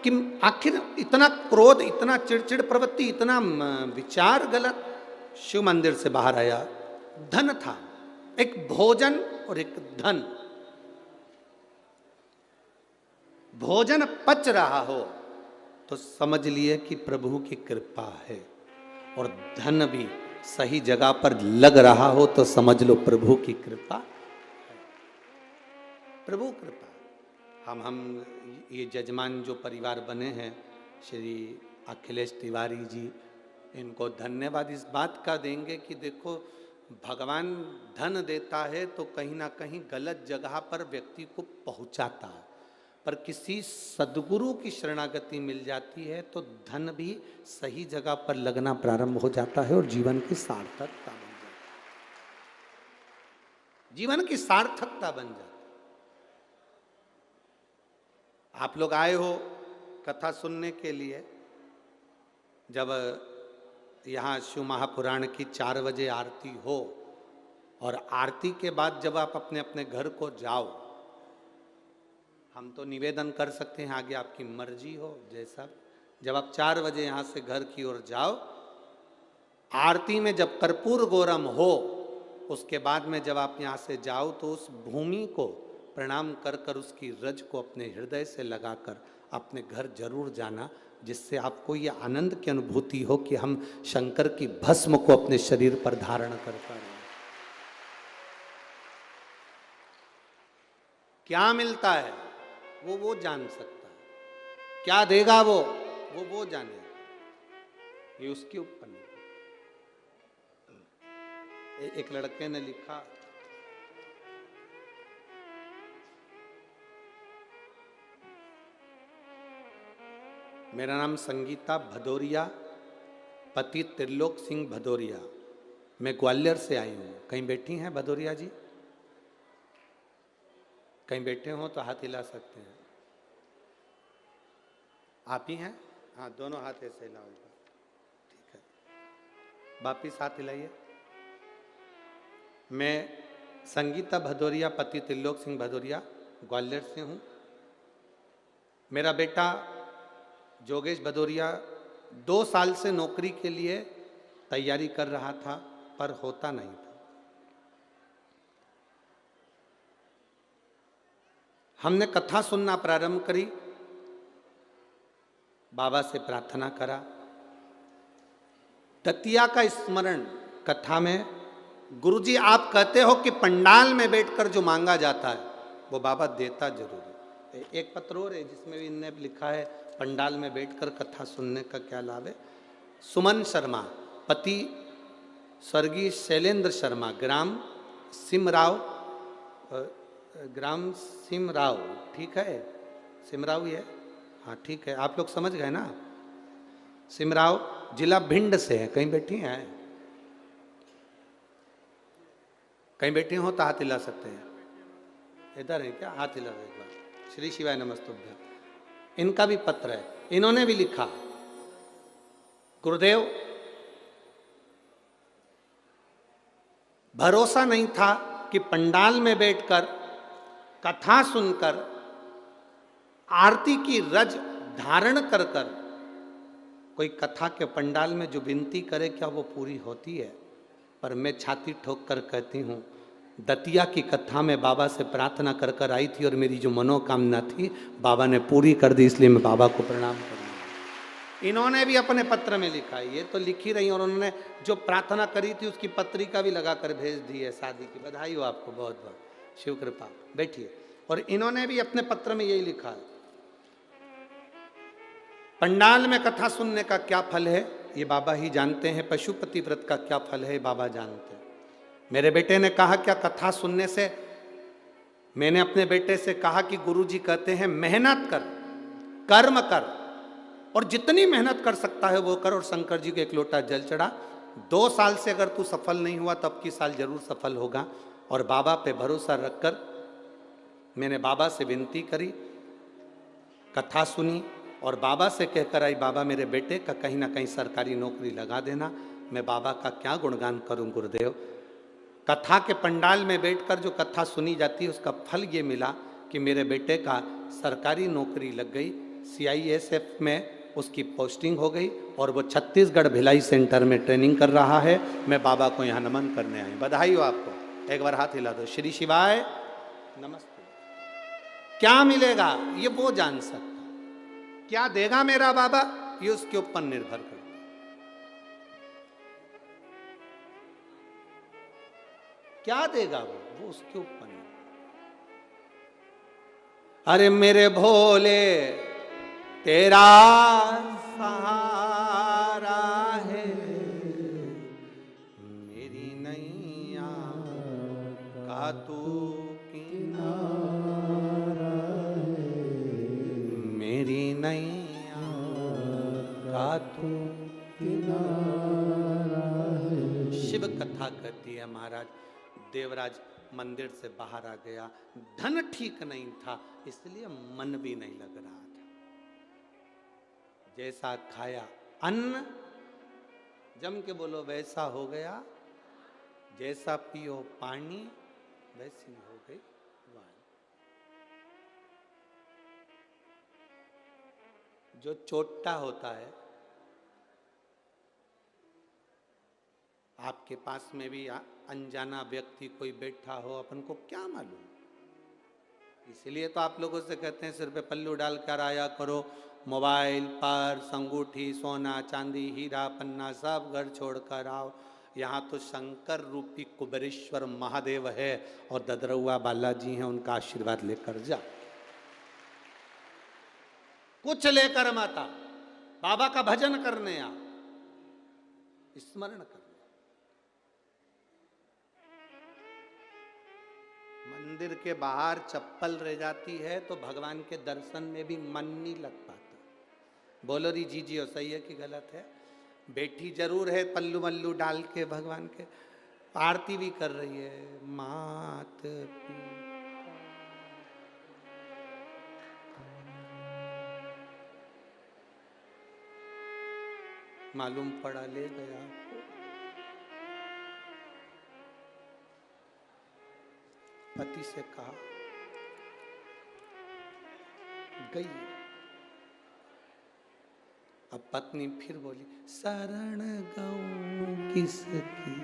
कि आखिर इतना क्रोध, इतना चिड़चिड़ प्रवृत्ति, इतना विचार गलत। शिव मंदिर से बाहर आया, धन था, एक भोजन और एक धन। भोजन पच रहा हो तो समझ लिए कि प्रभु की कृपा है, और धन भी सही जगह पर लग रहा हो तो समझ लो प्रभु की कृपा है। प्रभु कृपा। हम ये जजमान जो परिवार बने हैं, श्री अखिलेश तिवारी जी, इनको धन्यवाद इस बात का देंगे कि देखो, भगवान धन देता है तो कहीं ना कहीं गलत जगह पर व्यक्ति को पहुंचाता है, पर किसी सद्गुरु की शरणागति मिल जाती है तो धन भी सही जगह पर लगना प्रारंभ हो जाता है और जीवन की सार्थकता बन जाती है। जीवन की सार्थकता बन जाती है। आप लोग आए हो कथा सुनने के लिए, जब यहाँ शिव महापुराण की 4 बजे आरती हो और आरती के बाद जब आप अपने अपने घर को जाओ, हम तो निवेदन कर सकते हैं, आगे आपकी मर्जी हो जैसा। जब आप 4 बजे यहाँ से घर की ओर जाओ, आरती में जब कर्पूर गौरम हो, उसके बाद में जब आप यहाँ से जाओ तो उस भूमि को प्रणाम कर कर उसकी रज को अपने हृदय से लगाकर अपने घर जरूर जाना, जिससे आपको ये आनंद की अनुभूति हो कि हम शंकर की भस्म को अपने शरीर पर धारण कर पा रहे हैं। क्या मिलता है वो जान सकता है, क्या देगा वो जाने, ये उसके ऊपर नहीं। एक लड़के ने लिखा, मेरा नाम संगीता भदौरिया, पति त्रिलोक सिंह भदौरिया, मैं ग्वालियर से आई हूँ। कहीं बैठी हैं भदौरिया जी? कहीं बैठे हो तो हाथ हिला सकते हैं। आप ही हैं? हाँ, दोनों हाथ ऐसे हिलाओ, ठीक है। वापिस हाथ हिलाइए। मैं संगीता भदौरिया, पति त्रिलोक सिंह भदौरिया, ग्वालियर से हूँ। मेरा बेटा जोगेश भदौरिया 2 साल से नौकरी के लिए तैयारी कर रहा था, पर होता नहीं था। हमने कथा सुनना प्रारंभ करी, बाबा से प्रार्थना करा। ततिया का स्मरण कथा में, गुरुजी आप कहते हो कि पंडाल में बैठकर जो मांगा जाता है वो बाबा देता जरूर है। एक पत्र और है जिसमें भी इनने लिखा है पंडाल में बैठकर कथा सुनने का क्या लाभ है। सुमन शर्मा, पति स्वर्गीय शैलेंद्र शर्मा, ग्राम सिमराव, ठीक है, सिमराव ही है, हाँ ठीक है, आप लोग समझ गए ना। सिमराव जिला भिंड से है। कहीं बैठी हैं? कहीं बैठे हो तो हाथ हिला सकते हैं। इधर है क्या? हाथ हिला एक बार। श्री शिवाय नमस्तुभ्यं। इनका भी पत्र है, इन्होंने भी लिखा, गुरुदेव भरोसा नहीं था कि पंडाल में बैठकर कथा सुनकर आरती की रज धारण कर कर कोई कथा के पंडाल में जो विनती करे क्या वो पूरी होती है। पर मैं छाती ठोक कर कहती हूँ दतिया की कथा में बाबा से प्रार्थना कर कर आई थी और मेरी जो मनोकामना थी बाबा ने पूरी कर दी, इसलिए मैं बाबा को प्रणाम करूँगा। इन्होंने भी अपने पत्र में लिखा है, ये तो लिखी रही और उन्होंने जो प्रार्थना करी थी उसकी पत्रिका भी लगा कर भेज दी है। शादी की बधाई हो आपको, बहुत बहुत शिव कृपा। बैठिए। और इन्होंने भी अपने पत्र में यही लिखा है, पंडाल में कथा सुनने का क्या फल है ये बाबा ही जानते हैं, पशुपति व्रत का क्या फल है बाबा जानते हैं। मेरे बेटे ने कहा क्या कथा सुनने से, मैंने अपने बेटे से कहा कि गुरुजी कहते हैं मेहनत कर, कर्म कर और जितनी मेहनत कर सकता है वो कर, और शंकर जी को एक लोटा जल चढ़ा। 2 साल से अगर तू सफल नहीं हुआ तब की साल जरूर सफल होगा। और बाबा पे भरोसा रखकर मैंने बाबा से विनती करी, कथा सुनी और बाबा से कहकर आई बाबा मेरे बेटे का कहीं ना कहीं सरकारी नौकरी लगा देना। मैं बाबा का क्या गुणगान करूं गुरुदेव। कथा के पंडाल में बैठकर जो कथा सुनी जाती है उसका फल ये मिला कि मेरे बेटे का सरकारी नौकरी लग गई, CISF में उसकी पोस्टिंग हो गई और वो छत्तीसगढ़ भिलाई सेंटर में ट्रेनिंग कर रहा है। मैं बाबा को यहाँ नमन करने आई। बधाई हो आपको, एक बार हाथ हिला दो। श्री शिवाय नमस्ते। क्या मिलेगा ये वो जान सकता, क्या देगा मेरा बाबा ये उसके ऊपर निर्भर करता। क्या देगा वो उसके ऊपर नहीं। अरे मेरे भोले तेरा सहारा है, मेरी नैया का तू किनारा है, मेरी नैया का तू किनारा है। शिव कथा कहती है महाराज देवराज मंदिर से बाहर आ गया, धन ठीक नहीं था इसलिए मन भी नहीं लग रहा था। जैसा खाया अन्न, जम के बोलो वैसा हो गया, जैसा पियो पानी वैसी हो गई वाणी। जो चोट्टा होता है, आपके पास में भी अनजाना व्यक्ति कोई बैठा हो, अपन को क्या मालूम। इसलिए तो आप लोगों से कहते हैं सिर पे पल्लू डाल कर आया करो, मोबाइल पर्स अंगूठी सोना चांदी हीरा पन्ना सब घर छोड़ कर आओ। यहाँ तो शंकर रूपी कुबेरेश्वर महादेव है और ददरउआ बालाजी हैं, उनका आशीर्वाद लेकर जा। कुछ लेकर माता बाबा का भजन करने आ, स्मरण कर। मंदिर के बाहर चप्पल रह जाती है तो भगवान के दर्शन में भी मन नहीं लग पाता। बोलो री जी सही है कि गलत है। बैठी जरूर है पल्लू मल्लू डाल के, भगवान के आरती भी कर रही है। मात मालूम पड़ा ले गया। पति से कहा गई। अब पत्नी फिर बोली शरण गऊं किसकी,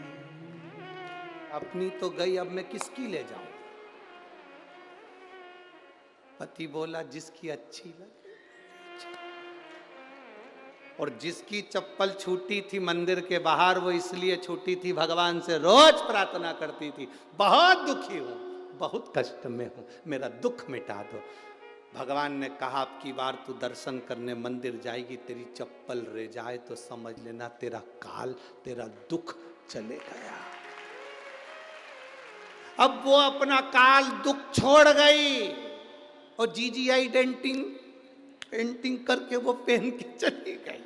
अपनी तो गई अब मैं किसकी ले जाऊं। पति बोला जिसकी अच्छी लगे। और जिसकी चप्पल छूटी थी मंदिर के बाहर वो इसलिए छूटी थी, भगवान से रोज प्रार्थना करती थी बहुत दुखी हूं, बहुत कष्ट में हूं, मेरा दुख मिटा दो। भगवान ने कहा अब की बार तू दर्शन करने मंदिर जाएगी, तेरी चप्पल रह जाए तो समझ लेना तेरा काल तेरा दुख चले गया। अब वो अपना काल दुख छोड़ गई और GGI पेंटिंग करके वो पहन के चली गई।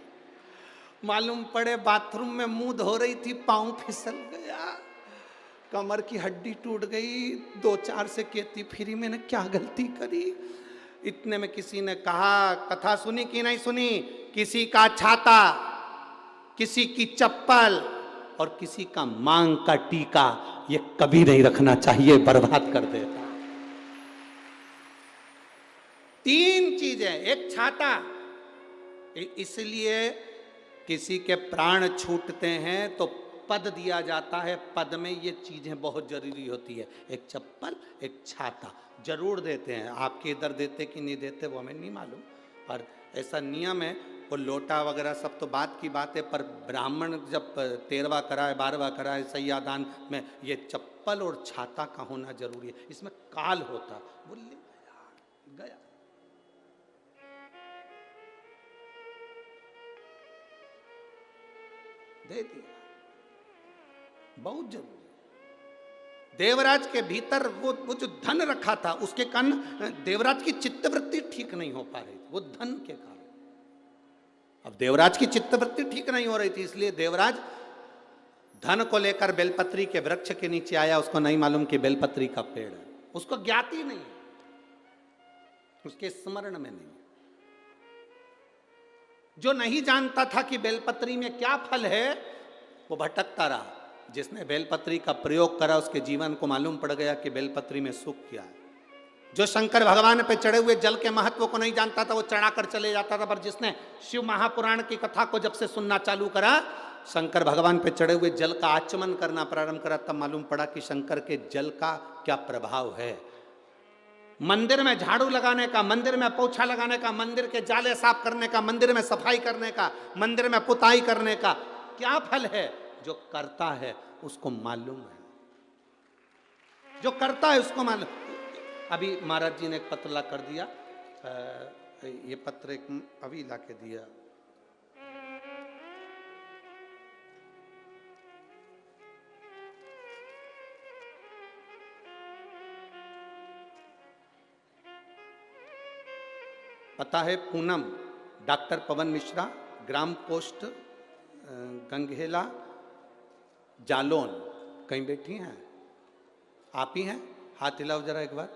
मालूम पड़े बाथरूम में मुंह धो रही थी, पांव फिसल गया, कमर की हड्डी टूट गई। 2-4 से कहती फिरी मैंने क्या गलती करी। इतने में किसी ने कहा कथा सुनी कि नहीं सुनी, किसी का छाता, किसी की चप्पल और किसी का मांग का टीका ये कभी नहीं रखना चाहिए, बर्बाद कर देता। 3 चीजें, एक छाता, इसलिए किसी के प्राण छूटते हैं तो पद दिया जाता है, पद में ये चीजें बहुत जरूरी होती है, एक चप्पल एक छाता जरूर देते हैं। आपके इधर देते कि नहीं देते वो हमें नहीं मालूम, पर ऐसा नियम है। वो लोटा वगैरह सब तो बात की बात है, पर ब्राह्मण जब 13वां कराए 12वां कराए सैयादान में ये चप्पल और छाता का होना जरूरी है। इसमें काल होता, बोले गया दे दिया, बहुत जरूरी। देवराज के भीतर वो जो धन रखा था उसके कारण देवराज की चित्तवृत्ति ठीक नहीं हो पा रही थी, वो धन के कारण। अब देवराज की चित्तवृत्ति ठीक नहीं हो रही थी, इसलिए देवराज धन को लेकर बेलपत्री के वृक्ष के नीचे आया। उसको नहीं मालूम कि बेलपत्री का पेड़ है, उसको ज्ञात ही नहीं, उसके स्मरण में नहीं। जो नहीं जानता था कि बेलपत्री में क्या फल है वो भटकता रहा। जिसने बेलपत्री का प्रयोग करा उसके जीवन को मालूम पड़ गया कि बेलपत्री में सुख क्या है। जो शंकर भगवान पे चढ़े हुए जल के महत्व को नहीं जानता था वो चढ़ाकर चले जाता था, पर जिसने शिव महापुराण की कथा को जब से सुनना चालू करा, शंकर भगवान पे चढ़े हुए जल का आचमन करना प्रारंभ करा, तब मालूम पड़ा कि शंकर के जल का क्या प्रभाव है। मंदिर में झाड़ू लगाने का, मंदिर में पोछा लगाने का, मंदिर के जाले साफ करने का, मंदिर में सफाई करने का, मंदिर में पुताई करने का क्या फल है। जो करता है उसको मालूम है, जो करता है उसको मालूम। अभी महाराज जी ने एक पत्र ला कर दिया, ये पत्र एक अभी ला के दिया। पता है पूनम, डॉक्टर पवन मिश्रा, ग्राम पोस्ट गंगेला, जालौन। कहीं बैठी हैं आप ही हैं? हाथ हिलाओ जरा एक बार।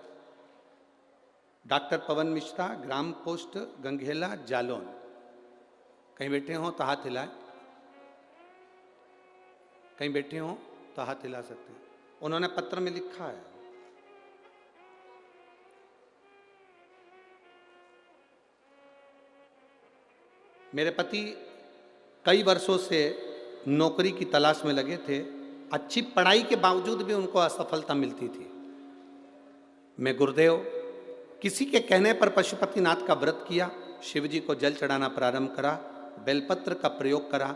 डॉक्टर पवन मिश्रा, ग्राम पोस्ट गंगेला, जालौन। कहीं बैठे हो तो हाथ हिलाए, कहीं बैठे हो तो हाथ हिला सकते हैं। उन्होंने पत्र में लिखा है, मेरे पति कई वर्षों से नौकरी की तलाश में लगे थे। अच्छी पढ़ाई के बावजूद भी उनको असफलता मिलती थी। मैं गुरुदेव किसी के कहने पर पशुपतिनाथ का व्रत किया, शिव जी को जल चढ़ाना प्रारंभ करा, बेलपत्र का प्रयोग करा,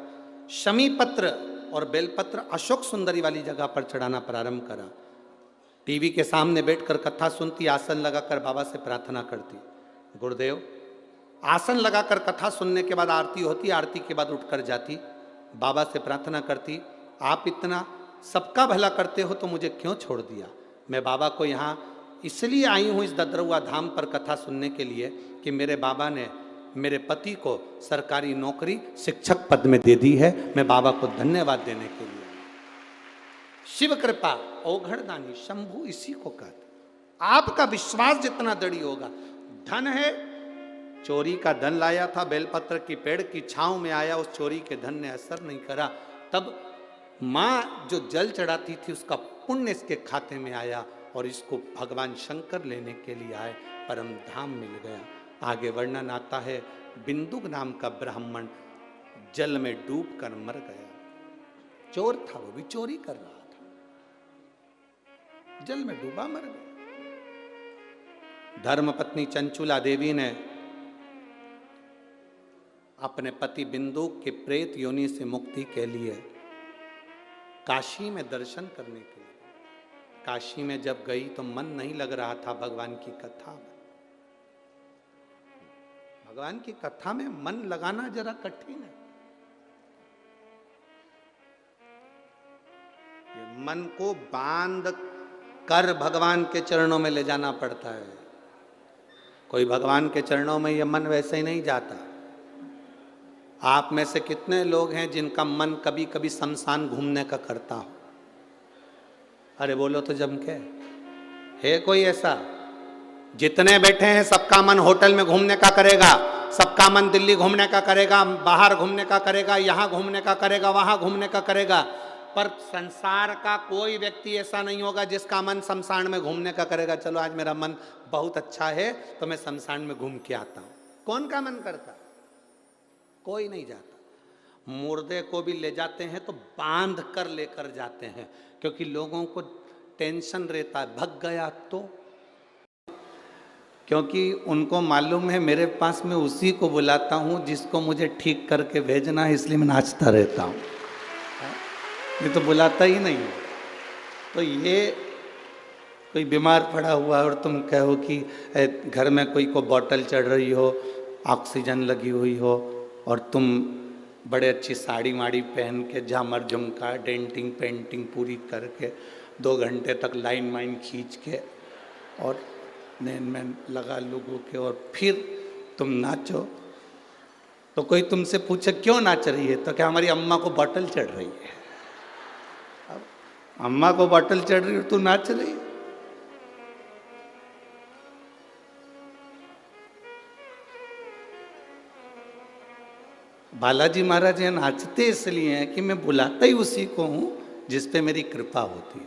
शमी पत्र और बेलपत्र अशोक सुंदरी वाली जगह पर चढ़ाना प्रारंभ करा। टीवी के सामने बैठकर कथा सुनती, आसन लगाकर बाबा से प्रार्थना करती। गुरुदेव आसन लगाकर कथा सुनने के बाद आरती होती, आरती के बाद उठकर जाती, बाबा से प्रार्थना करती, आप इतना सबका भला करते हो तो मुझे क्यों छोड़ दिया। मैं बाबा को यहाँ इसलिए आई हूँ इस ददरुआ धाम पर कथा सुनने के लिए कि मेरे बाबा ने मेरे पति को सरकारी नौकरी शिक्षक पद में दे दी है। मैं बाबा को धन्यवाद देने के लिए। शिव कृपा औघड़दानी शंभु इसी को कहते। आपका विश्वास जितना दृढ़ होगा। धन है, चोरी का धन लाया था, बेलपत्र की पेड़ की छांव में आया, उस चोरी के धन ने असर नहीं करा। तब माँ जो जल चढ़ाती थी उसका पुण्य इसके खाते में आया और इसको भगवान शंकर लेने के लिए आए, परम धाम मिल गया। आगे वर्णन आता है, बिंदुक नाम का ब्राह्मण जल में डूब कर मर गया। चोर था, वो भी चोरी कर रहा था, जल में डूबा मर गया। धर्मपत्नी चंचुला देवी ने अपने पति बिंदुक के प्रेत योनि से मुक्ति के लिए काशी में दर्शन करने के लिए, काशी में जब गई तो मन नहीं लग रहा था भगवान की कथा में। भगवान की कथा में मन लगाना जरा कठिन है। ये मन को बांध कर भगवान के चरणों में ले जाना पड़ता है। कोई भगवान के चरणों में ये मन वैसे ही नहीं जाता। आप में से कितने लोग हैं जिनका मन कभी कभी शमशान घूमने का करता हो? अरे बोलो तो जम के, है कोई ऐसा? जितने बैठे हैं सबका मन होटल में घूमने का करेगा, सबका मन दिल्ली घूमने का करेगा, बाहर घूमने का करेगा, यहाँ घूमने का करेगा, वहां घूमने का करेगा, पर संसार का कोई व्यक्ति ऐसा नहीं होगा जिसका मन शमशान में घूमने का करेगा। चलो आज मेरा मन बहुत अच्छा है तो मैं शमशान में घूम के आता हूं। कौन का मन करता? कोई नहीं जाता। मुर्दे को भी ले जाते हैं तो बांध कर लेकर जाते हैं, क्योंकि लोगों को टेंशन रहता है भग गया तो, क्योंकि उनको मालूम है मेरे पास में उसी को बुलाता हूँ जिसको मुझे ठीक करके भेजना है, इसलिए मैं नाचता रहता हूँ, ये तो बुलाता ही नहीं। तो ये कोई बीमार पड़ा हुआ और तुम कहो कि घर में कोई को बोतल चढ़ रही हो, ऑक्सीजन लगी हुई हो, और तुम बड़े अच्छी साड़ी वाड़ी पहन के झामर झुमका डेंटिंग पेंटिंग पूरी करके 2 घंटे तक लाइन वाइन खींच के और नैन में लगा लोगों के और फिर तुम नाचो, तो कोई तुमसे पूछे क्यों नाच रही है, तो क्या हमारी अम्मा को बोतल चढ़ रही है। अब अम्मा को बोतल चढ़ रही है तू नाच रही है। बालाजी महाराज यहाँ नाचते इसलिए हैं कि मैं बुलाता ही उसी को हूँ जिस पे मेरी कृपा होती है।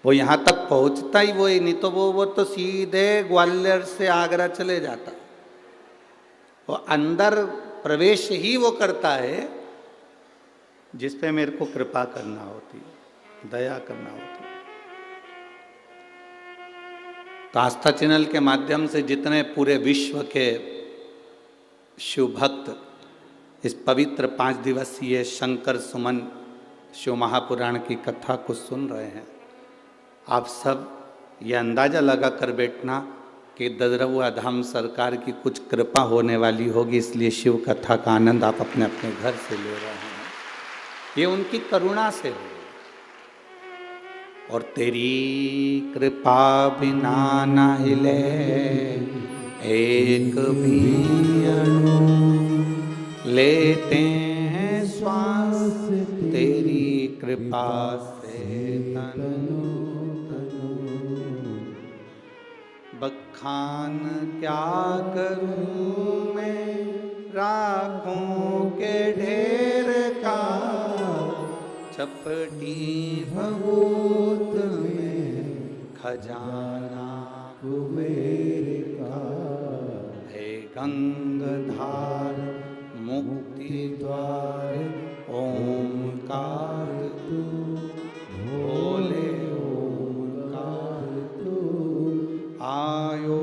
वो यहाँ तक पहुँचता ही वही, नहीं तो वो तो सीधे ग्वालियर से आगरा चले जाता। वो अंदर प्रवेश ही वो करता है जिस पे मेरे को कृपा करना होती है, दया करना होती है। तो आस्था चैनल के माध्यम से जितने पूरे विश्व के शिव भक्त इस पवित्र 5 दिवसीय शंकर सुमन शिव महापुराण की कथा को सुन रहे हैं, आप सब ये अंदाजा लगा कर बैठना कि ददरहुआ धाम सरकार की कुछ कृपा होने वाली होगी, इसलिए शिव कथा का आनंद आप अपने अपने घर से ले रहे हैं। ये उनकी करुणा से हो, और तेरी कृपा बिना न हिले एक भी अणु, लेते हैं श्वास तेरी कृपा से तनु तनु। बखान क्या करूं मैं राखों के ढेर का, चपटी भभूत में खजाना कुबेर का। हे गंगाधार मुक्ति द्वार ओमकार तू, भोले ओमकार तू, आयो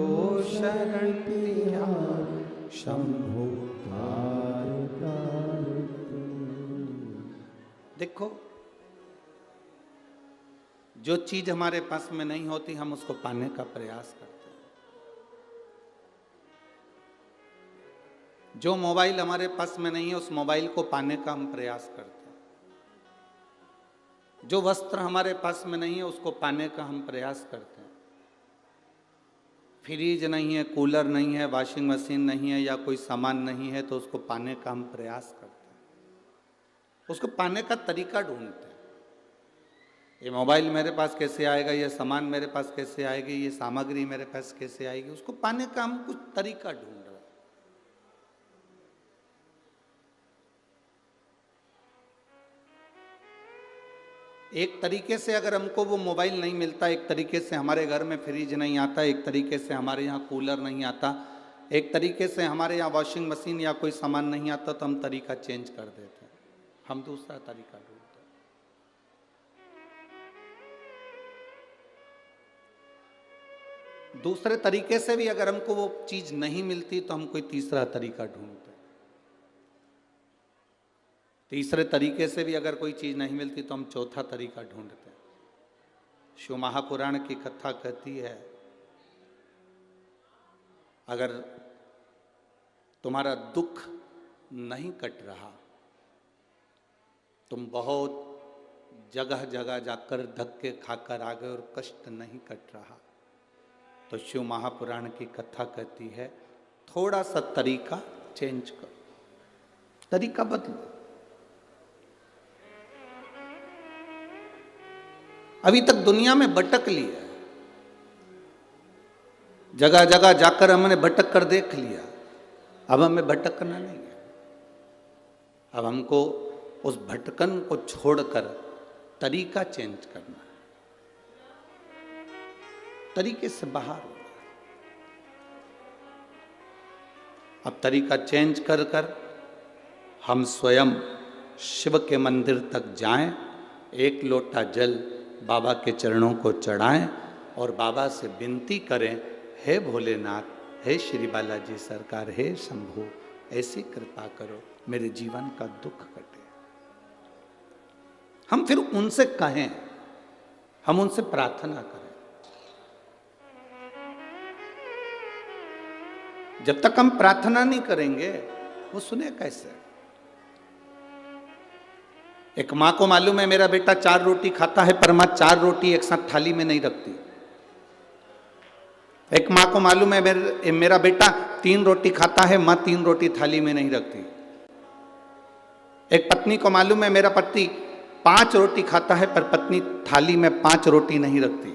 शरण तिहार शंभु तारकार तू। देखो, जो चीज हमारे पास में नहीं होती हम उसको पाने का प्रयास करते हैं। जो मोबाइल हमारे पास में नहीं है उस मोबाइल को पाने का हम प्रयास करते हैं। जो वस्त्र हमारे पास में नहीं है उसको पाने का हम प्रयास करते हैं। फ्रिज नहीं है, कूलर नहीं है, वॉशिंग मशीन नहीं है या कोई सामान नहीं है तो उसको पाने का हम प्रयास करते हैं। उसको पाने का तरीका ढूंढते हैं। ये मोबाइल मेरे पास कैसे आएगा, ये सामान मेरे पास कैसे आएगी, ये सामग्री मेरे पास कैसे आएगी, उसको पाने का हम कुछ तरीका ढूंढ रहे हैं। एक तरीके से अगर हमको वो मोबाइल नहीं मिलता, एक तरीके से हमारे घर में फ्रिज नहीं आता, एक तरीके से हमारे यहाँ कूलर नहीं आता, एक तरीके से हमारे यहाँ वॉशिंग मशीन या कोई सामान नहीं आता, तो हम तरीका चेंज कर देते हैं, हम दूसरा तरीका ढूंढते हैं। दूसरे तरीके से भी अगर हमको वो चीज नहीं मिलती तो हम कोई तीसरा तरीका ढूंढते हैं। तीसरे तरीके से भी अगर कोई चीज नहीं मिलती तो हम चौथा तरीका ढूंढते हैं। शिव महापुराण की कथा कहती है, अगर तुम्हारा दुख नहीं कट रहा, तुम बहुत जगह जगह जाकर धक्के खाकर आ गए और कष्ट नहीं कट रहा, तो शिव महापुराण की कथा कहती है थोड़ा सा तरीका चेंज करो, तरीका बदलो। अभी तक दुनिया में भटक लिया, जगह जगह जाकर हमने भटक कर देख लिया, अब हमें भटकना नहीं है। अब हमको उस भटकन को छोड़कर तरीका चेंज करना है, तरीके से बाहर होना है। अब तरीका चेंज कर कर हम स्वयं शिव के मंदिर तक जाएं, एक लोटा जल बाबा के चरणों को चढ़ाएं और बाबा से विनती करें, हे भोलेनाथ, हे श्री बालाजी सरकार, हे शंभू, ऐसी कृपा करो, मेरे जीवन का दुख कटे। हम फिर उनसे कहें, हम उनसे प्रार्थना करें। जब तक हम प्रार्थना नहीं करेंगे वो सुने कैसे? एक मां को मालूम है मेरा बेटा 4 रोटी खाता है, पर मां 4 रोटी एक साथ थाली में नहीं रखती। एक मां को मालूम है मेरा बेटा 3 रोटी खाता है, मां 3 रोटी थाली में नहीं रखती। एक पत्नी को मालूम है मेरा पति 5 रोटी खाता है, पर पत्नी थाली में 5 रोटी नहीं रखती।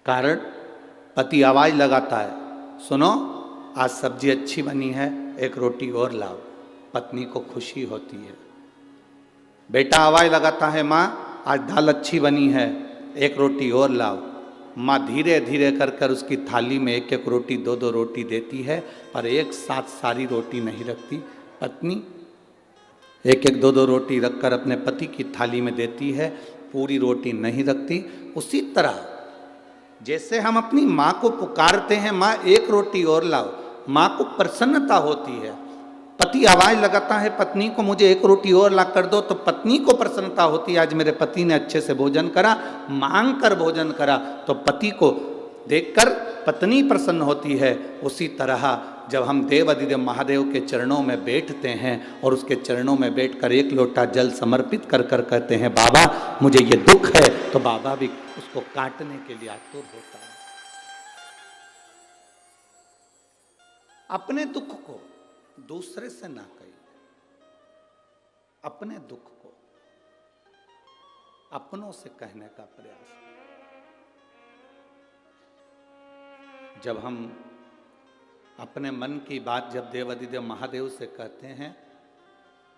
कारण, पति आवाज लगाता है, सुनो आज सब्जी अच्छी बनी है, एक रोटी और लाओ। पत्नी को खुशी होती है। बेटा आवाज लगाता है, माँ आज दाल अच्छी बनी है, एक रोटी और लाओ। माँ धीरे धीरे कर कर उसकी थाली में 1-1 रोटी 2-2 रोटी देती है, पर एक साथ सारी रोटी नहीं रखती। पत्नी 1-1 2-2 रोटी रखकर अपने पति की थाली में देती है, पूरी रोटी नहीं रखती। उसी तरह जैसे हम अपनी माँ को पुकारते हैं, माँ एक रोटी और लाओ, माँ को प्रसन्नता होती है। पति आवाज लगाता है पत्नी को, मुझे एक रोटी और ला कर दो, तो पत्नी को प्रसन्नता होती है, आज मेरे पति ने अच्छे से भोजन करा, मांग कर भोजन करा, तो पति को देखकर पत्नी प्रसन्न होती है। उसी तरह जब हम देव अधिदेव महादेव के चरणों में बैठते हैं और उसके चरणों में बैठकर 1 लोटा जल समर्पित कर कर कहते हैं, बाबा मुझे ये दुख है, तो बाबा भी उसको काटने के लिए आतुर होता है। अपने दुख को दूसरे से ना कहिए, अपने दुख को अपनों से कहने का प्रयास। जब हम अपने मन की बात जब देव अधिदेव महादेव से कहते हैं,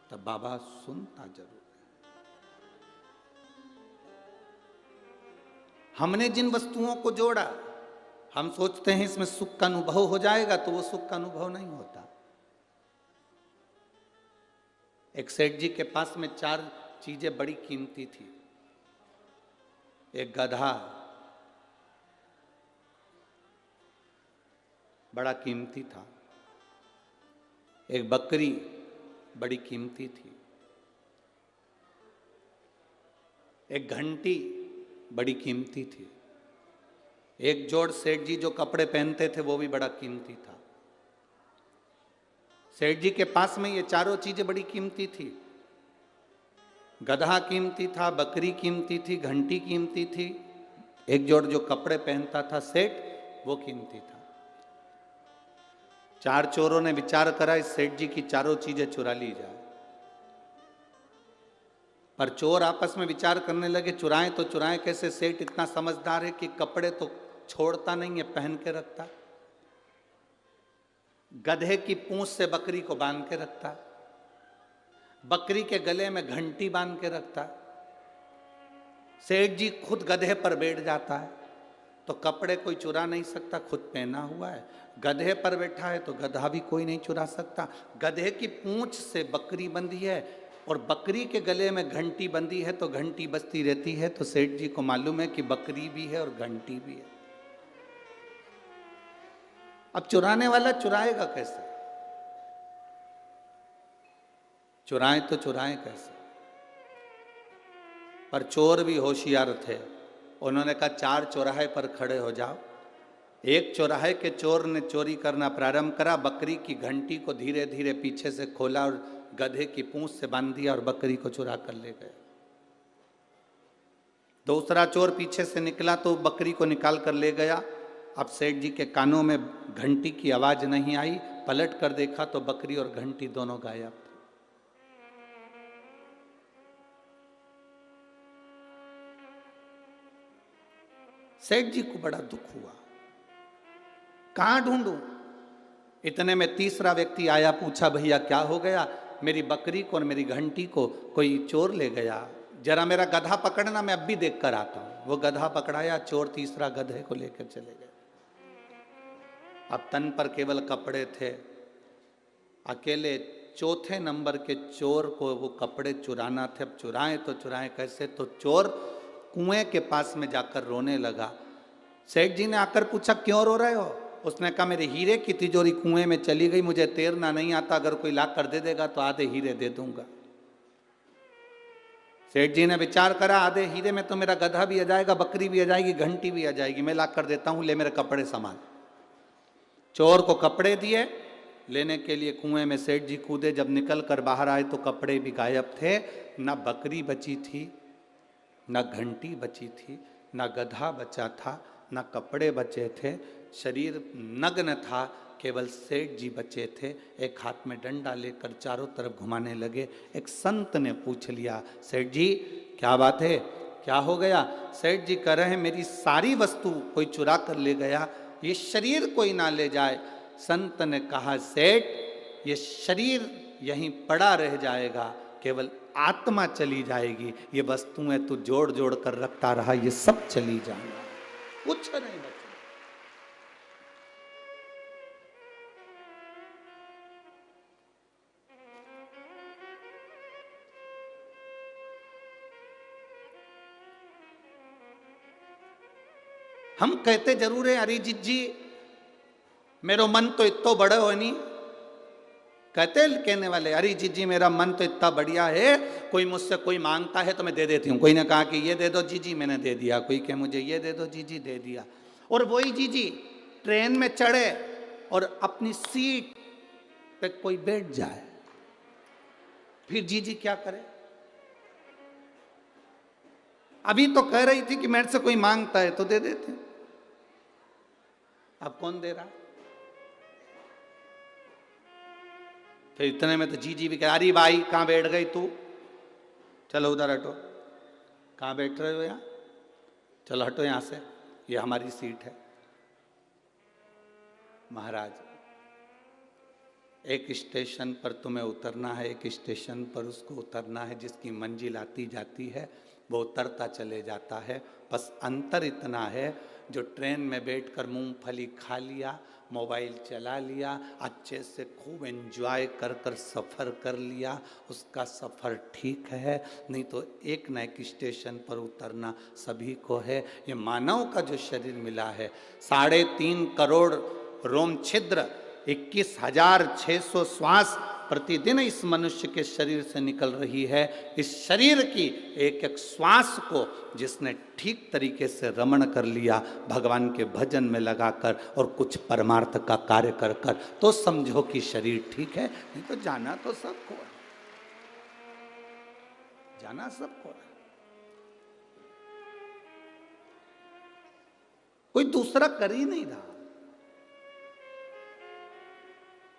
तब बाबा सुनता जरूर है। हमने जिन वस्तुओं को जोड़ा, हम सोचते हैं इसमें सुख का अनुभव हो जाएगा, तो वो सुख का अनुभव नहीं होता। एक सेठ जी के पास में 4 चीजें बड़ी कीमती थी। एक गधा बड़ा कीमती था, एक बकरी बड़ी कीमती थी, एक घंटी बड़ी कीमती थी, एक जोड़ सेठ जी जो कपड़े पहनते थे वो भी बड़ा कीमती था। सेठ जी के पास में ये 4 चीजें बड़ी कीमती थी। गधा कीमती था, बकरी कीमती थी, घंटी कीमती थी, एक जोड़ जो कपड़े पहनता था सेठ वो कीमती था। 4 चोरों ने विचार करा इस सेठ जी की 4 चीजें चुरा ली जाए। पर चोर आपस में विचार करने लगे, चुराएं तो चुराएं कैसे? सेठ इतना समझदार है कि कपड़े तो छोड़ता नहीं है, पहन के रखता, गधे की पूंछ से बकरी को बांध के रखता, बकरी के गले में घंटी बांध के रखता। सेठ जी खुद गधे पर बैठ जाता है, तो कपड़े कोई चुरा नहीं सकता, खुद पहना हुआ है। गधे पर बैठा है तो गधा भी कोई नहीं चुरा सकता। गधे की पूंछ से बकरी बंधी है और बकरी के गले में घंटी बंधी है, तो घंटी बजती रहती है। तो सेठ जी को मालूम है कि बकरी भी है और घंटी भी है। अब चुराने वाला चुराएगा कैसे? चुराएं तो चुराएं कैसे? पर चोर भी होशियार थे। उन्होंने कहा 4 चौराहे पर खड़े हो जाओ। एक चौराहे के चोर ने चोरी करना प्रारंभ करा, बकरी की घंटी को धीरे धीरे पीछे से खोला और गधे की पूंछ से बांध दिया और बकरी को चुरा कर ले गए। दूसरा चोर पीछे से निकला तो बकरी को निकाल कर ले गया। अब सेठ जी के कानों में घंटी की आवाज नहीं आई, पलट कर देखा तो बकरी और घंटी दोनों गायब थे। सेठ जी को बड़ा दुख हुआ, कहां ढूंढूं? इतने में तीसरा व्यक्ति आया, पूछा भैया क्या हो गया? मेरी बकरी को और मेरी घंटी को कोई चोर ले गया, जरा मेरा गधा पकड़ना, मैं अब भी देख कर आता हूं। वो गधा पकड़ाया, चोर तीसरा गधे को लेकर चले गए। अब तन पर केवल कपड़े थे, अकेले चौथे नंबर के चोर को वो कपड़े चुराना थे। अब चुराएं तो चुराएं कैसे, तो चोर कुएं के पास में जाकर रोने लगा। सेठ जी ने आकर पूछा क्यों रो रहे हो? उसने कहा मेरे हीरे की तिजोरी कुएं में चली गई, मुझे तैरना नहीं आता, अगर कोई ला कर दे देगा तो आधे हीरे दे दूंगा। सेठ जी ने विचार करा, आधे हीरे में तो मेरा गधा भी आ जाएगा, बकरी भी आ जाएगी, घंटी भी आ जाएगी, मैं ला कर देता हूं, ले मेरे कपड़े संभाल। चोर को कपड़े दिए, लेने के लिए कुएं में सेठ जी कूदे। जब निकल कर बाहर आए तो कपड़े भी गायब थे, ना बकरी बची थी, ना घंटी बची थी, ना गधा बचा था, ना कपड़े बचे थे, शरीर नग्न था, केवल सेठ जी बचे थे। एक हाथ में डंडा लेकर चारों तरफ घुमाने लगे। एक संत ने पूछ लिया, सेठ जी क्या बात है, क्या हो गया? सेठ जी कह रहे हैं मेरी सारी वस्तु कोई चुरा कर ले गया, ये शरीर कोई ना ले जाए। संत ने कहा, सेठ ये शरीर यहीं पड़ा रह जाएगा, केवल आत्मा चली जाएगी। ये वस्तुएं तू जोड़ जोड़ कर रखता रहा, ये सब चली जाएंगी, कुछ नहीं बचा। हम कहते जरूर है, अरिजीत जी मेरो मन तो इतना बड़ा हो नहीं, कहते कहने वाले अरिजीत जी मेरा मन तो इतना बढ़िया है, कोई मुझसे कोई मांगता है तो मैं दे देती हूँ। कोई ने कहा कि ये दे दो जी जी, मैंने दे दिया। कोई कहे मुझे ये दे दो जी जी, दे दिया। और वही जी जी ट्रेन में चढ़े और अपनी सीट पे कोई बैठ जाए, फिर जी जी क्या करे? अभी तो कह रही थी कि मेरे से कोई मांगता है तो दे देते, अब कौन दे रहा? फिर इतने में तो जी जी भी कह, अरे भाई कहां बैठ गई तू, चलो उधर हटो। कहां बैठ रहे हो? यहाँ चलो हटो यहां से, ये हमारी सीट है। महाराज एक स्टेशन पर तुम्हें उतरना है, एक स्टेशन पर उसको उतरना है, जिसकी मंजिल आती जाती है वो उतरता चले जाता है। बस अंतर इतना है, जो ट्रेन में बैठकर मूंगफली खा लिया, मोबाइल चला लिया, अच्छे से खूब एंजॉय कर कर सफ़र कर लिया, उसका सफ़र ठीक है। नहीं तो एक न एक स्टेशन पर उतरना सभी को है। ये मानव का जो शरीर मिला है, 3.5 करोड़ रोम छिद्र, 21,600 श्वास प्रतिदिन इस मनुष्य के शरीर से निकल रही है। इस शरीर की एक एक श्वास को जिसने ठीक तरीके से रमण कर लिया, भगवान के भजन में लगाकर और कुछ परमार्थ का कार्य कर कर, तो समझो कि शरीर ठीक है। नहीं तो जाना तो सबको है, जाना सबको है, कोई दूसरा कर ही नहीं रहा।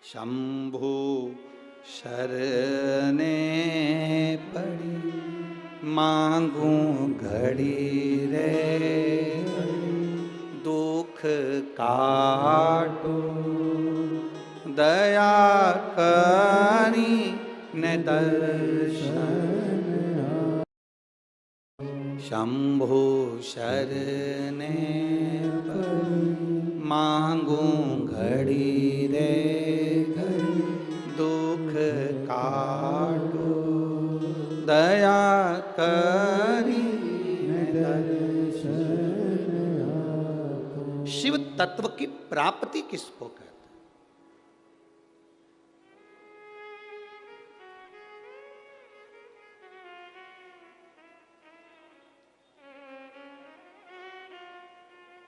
शंभु शरणे पड़ी मांगू घड़ी रे, दुख काटो दया करी ने दर्शन। शंभु शरणे पड़ी मांगू घड़ी रे, दुख काटो दया करी दर्शन। शिव तत्व की प्राप्ति किसको कहते हैं?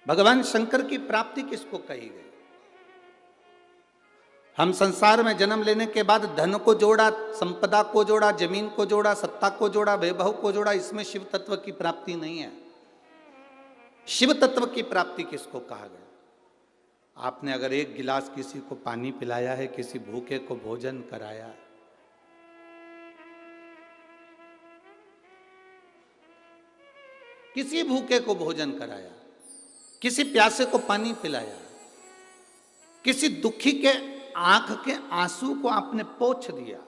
भगवान शंकर की प्राप्ति किसको कही गई? हम संसार में जन्म लेने के बाद धन को जोड़ा, संपदा को जोड़ा, जमीन को जोड़ा, सत्ता को जोड़ा, वैभव को जोड़ा, इसमें शिव तत्व की प्राप्ति नहीं है। शिव तत्व की प्राप्ति किसको कहा गया? आपने अगर एक गिलास किसी को पानी पिलाया है, किसी भूखे को भोजन कराया है, किसी भूखे को भोजन कराया, किसी प्यासे को पानी पिलाया, किसी दुखी के आंख के आंसू को आपने पोंछ दिया,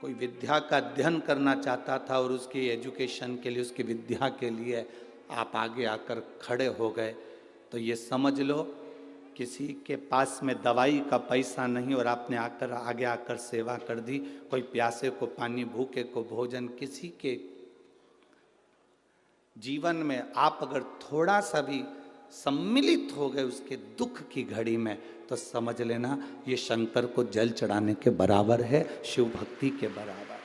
कोई विद्या का अध्ययन करना चाहता था और उसकी एजुकेशन के लिए, उसकी विद्या के लिए आप आगे आकर खड़े हो गए, तो ये समझ लो किसी के पास में दवाई का पैसा नहीं और आपने आकर आगे आकर सेवा कर दी, कोई प्यासे को पानी, भूखे को भोजन, किसी के जीवन में आप अगर थोड़ा सा भी सम्मिलित हो गए उसके दुख की घड़ी में, तो समझ लेना ये शंकर को जल चढ़ाने के बराबर है, शिव भक्ति के बराबर।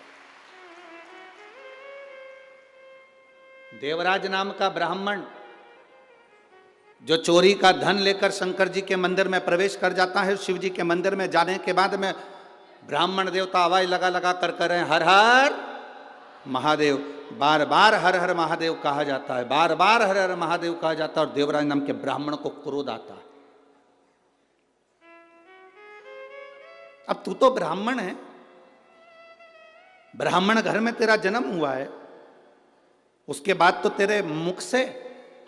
देवराज नाम का ब्राह्मण जो चोरी का धन लेकर शंकर जी के मंदिर में प्रवेश कर जाता है, शिव जी के मंदिर में जाने के बाद में ब्राह्मण देवता आवाज लगा लगा कर रहे हैं, हर हर महादेव। बार बार हर हर महादेव कहा जाता है, बार बार हर हर महादेव कहा जाता है, और देवराज नाम के ब्राह्मण को क्रोध आता है। अब तू तो ब्राह्मण है, ब्राह्मण घर में तेरा जन्म हुआ है, उसके बाद तो तेरे मुख से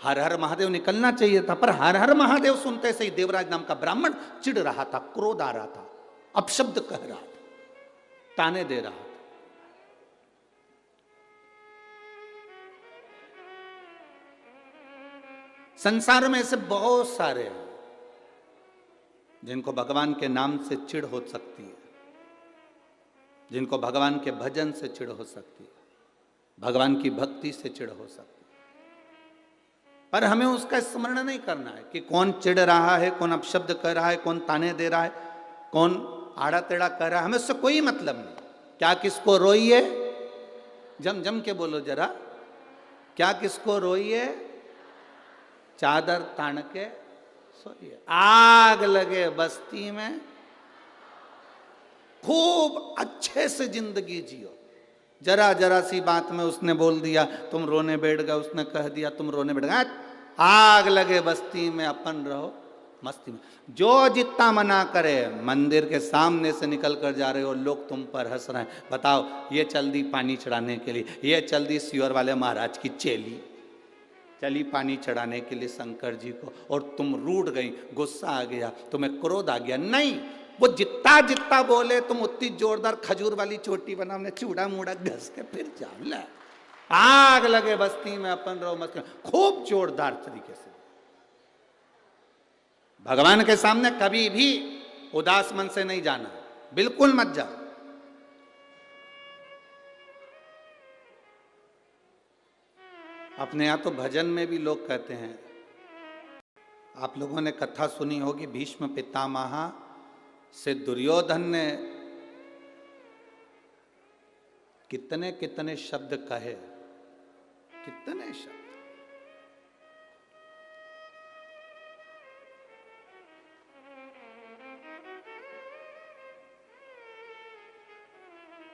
हर हर महादेव निकलना चाहिए था, पर हर हर महादेव सुनते से ही देवराज नाम का ब्राह्मण चिढ़ रहा था, क्रोध आ रहा था, अपशब्द कह रहा था, ताने दे रहा था। संसार में ऐसे बहुत सारे हैं जिनको भगवान के नाम से चिढ़ हो सकती है, जिनको भगवान के भजन से चिढ़ हो सकती है, भगवान की भक्ति से चिढ़ हो सकती है, पर हमें उसका स्मरण नहीं करना है कि कौन चिढ़ रहा है, कौन अपशब्द कर रहा है, कौन ताने दे रहा है, कौन आड़ा टेढ़ा कर रहा है, हमें उससे कोई मतलब नहीं। क्या किसको रोइए, जम जम के बोलो जरा, क्या किसको रोइए, चादर तान के सोइए। आग लगे बस्ती में, खूब अच्छे से जिंदगी जियो। जरा जरा सी बात में उसने बोल दिया तुम रोने बैठ गए, उसने कह दिया तुम रोने बैठ गए, आग लगे बस्ती में, अपन रहो मस्ती में। जो जितना मना करे, मंदिर के सामने से निकल कर जा रहे हो, लोग तुम पर हंस रहे हैं। बताओ, ये चल दी पानी चढ़ाने के लिए, ये चल दी सियोर वाले महाराज की चेली, चली पानी चढ़ाने के लिए शंकर जी को, और तुम रूठ गई, गुस्सा आ गया, तुम्हें क्रोध आ गया। नहीं, वो जितना जितना बोले तुम उतनी जोरदार खजूर वाली चोटी बना, हमने चूड़ा मूड़ा घस के फिर जाओ। ला आग लगे बस्ती में, अपन रहो मस्ती में, खूब जोरदार तरीके से। भगवान के सामने कभी भी उदास मन से नहीं जाना, बिल्कुल मत जाओ। अपने यहां तो भजन में भी लोग कहते हैं, आप लोगों ने कथा सुनी होगी, भीष्म पितामह से दुर्योधन ने कितने कितने शब्द कहे, कितने शब्द।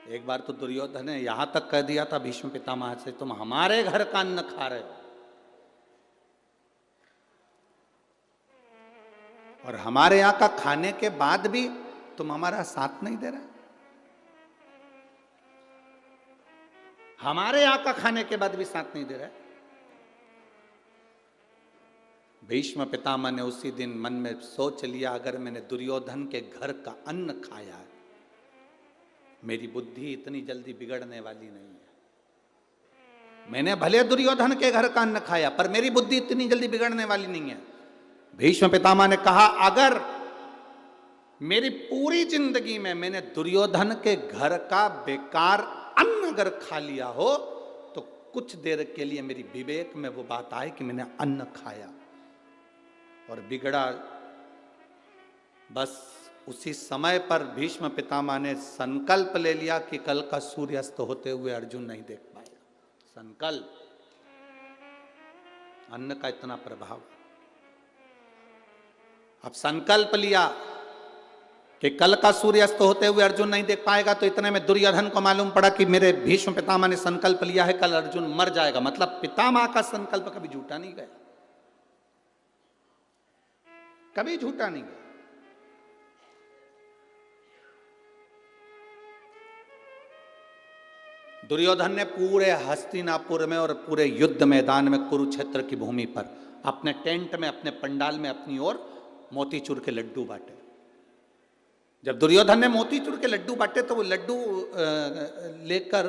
एक बार तो दुर्योधन ने यहां तक कह दिया था भीष्म पितामह से, तुम हमारे घर का अन्न खा रहे हो और हमारे यहां का खाने के बाद भी तुम हमारा साथ नहीं दे रहे। हमारे यहां का खाने के बाद भी साथ नहीं दे रहे। भीष्म पितामह ने उसी दिन मन में सोच लिया, अगर मैंने दुर्योधन के घर का अन्न खाया है, मेरी बुद्धि इतनी जल्दी बिगड़ने वाली नहीं है। मैंने भले दुर्योधन के घर का अन्न खाया, पर मेरी बुद्धि इतनी जल्दी बिगड़ने वाली नहीं है। भीष्म पितामह ने कहा, अगर मेरी पूरी जिंदगी में मैंने दुर्योधन के घर का बेकार अन्न अगर खा लिया हो, तो कुछ देर के लिए मेरी विवेक में वो बात आए कि मैंने अन्न खाया और बिगड़ा। बस उसी समय पर भीष्म पितामह ने संकल्प ले लिया कि कल का सूर्यास्त होते हुए अर्जुन नहीं देख पाएगा। संकल्प, अन्न का इतना प्रभाव। अब संकल्प लिया कि कल का सूर्यास्त होते हुए अर्जुन नहीं देख पाएगा, तो इतने में दुर्योधन को मालूम पड़ा कि मेरे भीष्म पितामह ने संकल्प लिया है कल अर्जुन मर जाएगा। मतलब पितामह का संकल्प कभी झूठा नहीं गया, कभी झूठा नहीं गया। दुर्योधन ने पूरे हस्तिनापुर में और पूरे युद्ध मैदान में, कुरुक्षेत्र की भूमि पर, अपने टेंट में, अपने पंडाल में अपनी ओर मोतीचूर के लड्डू बांटे। जब दुर्योधन ने मोतीचूर के लड्डू बांटे तो वो लड्डू लेकर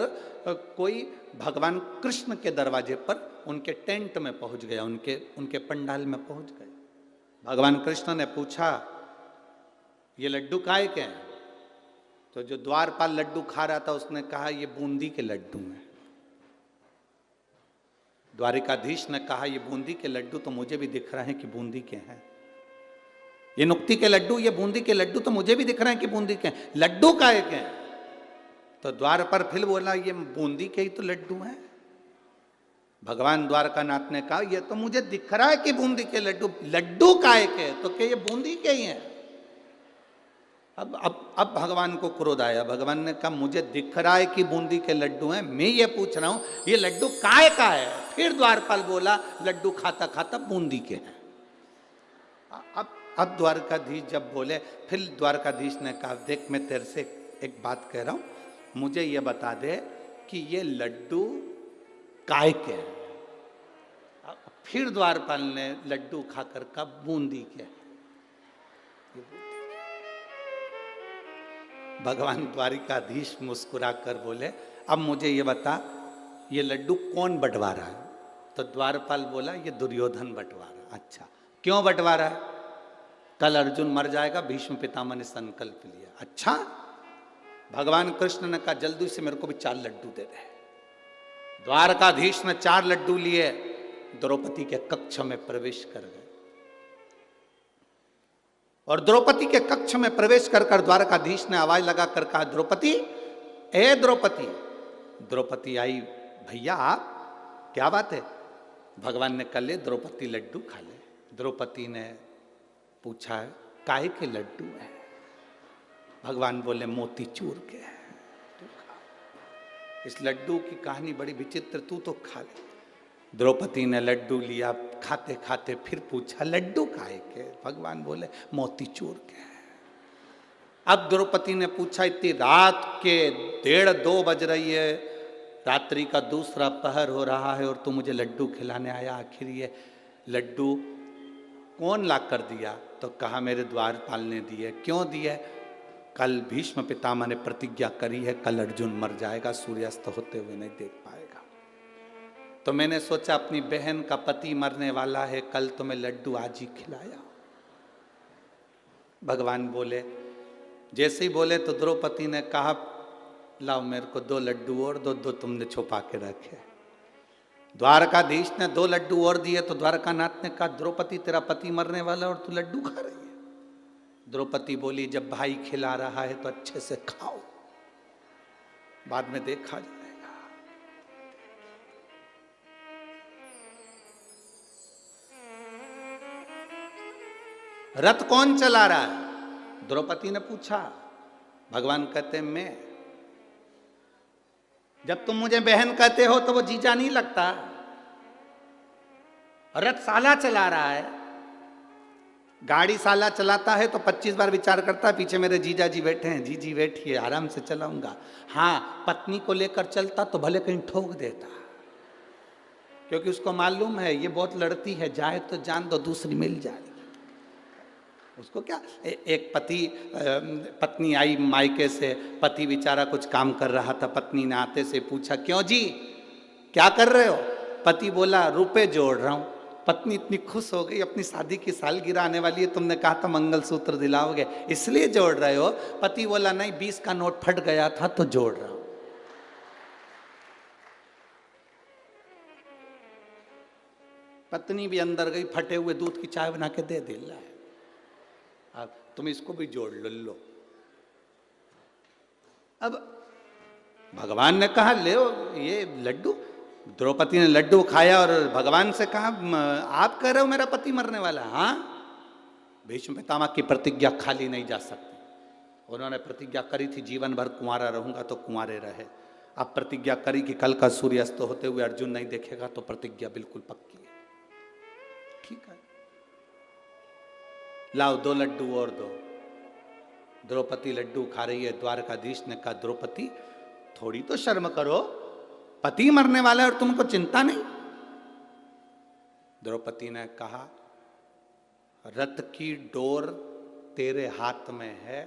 कोई भगवान कृष्ण के दरवाजे पर उनके टेंट में पहुंच गया, उनके पंडाल में पहुंच गए। भगवान कृष्ण ने पूछा ये लड्डू काहे के हैं? तो जो द्वारपाल लड्डू खा रहा था उसने कहा ये बूंदी के लड्डू हैं। द्वारिकाधीश ने कहा ये बूंदी के लड्डू तो मुझे भी दिख रहे हैं कि बूंदी के हैं। ये नुक्ती के लड्डू, ये बूंदी के लड्डू तो मुझे भी दिख रहे हैं कि बूंदी के हैं, लड्डू काहे के हैं? तो द्वार पर फिर बोला ये बूंदी के ही तो लड्डू हैं। भगवान द्वारकानाथ ने कहा ये तो मुझे दिख रहा है कि बूंदी के लड्डू, लड्डू काहे के? तो क्या ये बूंदी के ही हैं? अब भगवान को क्रोध आया। भगवान ने कहा मुझे दिख रहा है कि बूंदी के लड्डू हैं, मैं ये पूछ रहा हूं ये लड्डू काहे का है? फिर द्वारपाल बोला लड्डू खाता खाता बूंदी के हैं। अब द्वारकाधीश जब बोले, फिर द्वारकाधीश ने कहा देख मैं तेरे से एक बात कह रहा हूं, मुझे ये बता दे कि ये लड्डू काय के हैं? फिर द्वारपाल ने लड्डू खाकर कहा बूंदी के हैं। भगवान द्वारिकाधीश मुस्कुरा कर बोले अब मुझे ये बता ये लड्डू कौन बंटवा रहा है? तो द्वारपाल बोला ये दुर्योधन बंटवा रहा है। अच्छा क्यों बंटवा रहा है? कल अर्जुन मर जाएगा, भीष्म पितामह ने संकल्प लिया। अच्छा, भगवान कृष्ण ने कहा जल्दी से मेरे को भी 4 लड्डू दे दे। द्वारकाधीश ने 4 लड्डू लिए, द्रौपदी के कक्ष में प्रवेश कर गए और द्रौपदी के कक्ष में प्रवेश कर द्वारकाधीश ने आवाज लगाकर कहा द्रौपदी, ए द्रौपदी। द्रौपदी आई, भैया आप, क्या बात है? भगवान ने कहा ले द्रौपदी लड्डू खा ले। द्रौपदी ने पूछा काहे के लड्डू है? भगवान बोले मोतीचूर के हैं, तू खा। इस लड्डू की कहानी बड़ी विचित्र, तू तो खा ले। द्रौपदी ने लड्डू लिया, खाते खाते फिर पूछा लड्डू काहे के? भगवान बोले मोतीचूर के हैं। अब द्रौपदी ने पूछा इतनी रात के 1:30-2 बज रही है, रात्रि का दूसरा पहर हो रहा है और तू मुझे लड्डू खिलाने आया, आखिर ये लड्डू कौन ला कर दिया? तो कहा मेरे द्वारपाल ने दिए। क्यों दिए? कल भीष्म पितामह ने प्रतिज्ञा करी है कल अर्जुन मर जाएगा, सूर्यास्त होते हुए नहीं देख पाएगा। तो मैंने सोचा अपनी बहन का पति मरने वाला है, कल तो मैं लड्डू आज ही खिलाया। भगवान बोले, जैसे ही बोले तो द्रौपदी ने कहा लाओ मेरे को 2 लड्डू और दो, 2 तुमने छुपा के रखे। द्वारकाधीश ने 2 लड्डू और दिए तो द्वारकानाथ ने कहा द्रौपदी तेरा पति मरने वाला और तू लड्डू खा रही है? द्रौपदी बोली जब भाई खिला रहा है तो अच्छे से खाओ, बाद में देखा जाएगा। रथ कौन चला रहा है? द्रौपदी ने पूछा। भगवान कहते मैं। जब तुम मुझे बहन कहते हो तो वो जीजा नहीं लगता। रथ साला चला रहा है, गाड़ी साला चलाता है तो 25 बार विचार करता है पीछे मेरे जीजा जी बैठे हैं, जी जी बैठिए आराम से चलाऊंगा। हाँ, पत्नी को लेकर चलता तो भले कहीं ठोक देता, क्योंकि उसको मालूम है ये बहुत लड़ती है, जाए तो जान दो दूसरी मिल जाएगी। उसको क्या, एक पत्नी आई मायके से, पति बेचारा कुछ काम कर रहा था, पत्नी ने आते से पूछा क्यों जी क्या कर रहे हो? पति बोला रुपए जोड़ रहा हूं। पत्नी इतनी खुश हो गई, अपनी शादी की सालगिरह आने वाली है, तुमने कहा था मंगलसूत्र दिलाओगे इसलिए जोड़ रहे हो? पति बोला नहीं 20 का नोट फट गया था तो जोड़ रहा हूं। पत्नी भी अंदर गई, फटे हुए दूध की चाय बना के दे दिला है, अब तुम इसको भी जोड़ लो। अब भगवान ने कहा ले ये लड्डू। द्रौपदी ने लड्डू खाया और भगवान से कहा आप कह रहे हो मेरा पति मरने वाला? हाँ, भीष्म पितामह की प्रतिज्ञा खाली नहीं जा सकती। उन्होंने प्रतिज्ञा करी थी जीवन भर कुंवारा रहूंगा, तो कुंवारे रहे। अब प्रतिज्ञा करी कि कल का सूर्यास्त होते हुए अर्जुन नहीं देखेगा, तो प्रतिज्ञा बिल्कुल पक्की है। ठीक है, लाओ 2 लड्डू और दो। द्रौपदी लड्डू खा रही है। द्वारकाधीश ने कहा द्रौपदी थोड़ी तो शर्म करो, पति मरने वाला है और तुमको चिंता नहीं। द्रौपदी ने कहा रथ की डोर तेरे हाथ में है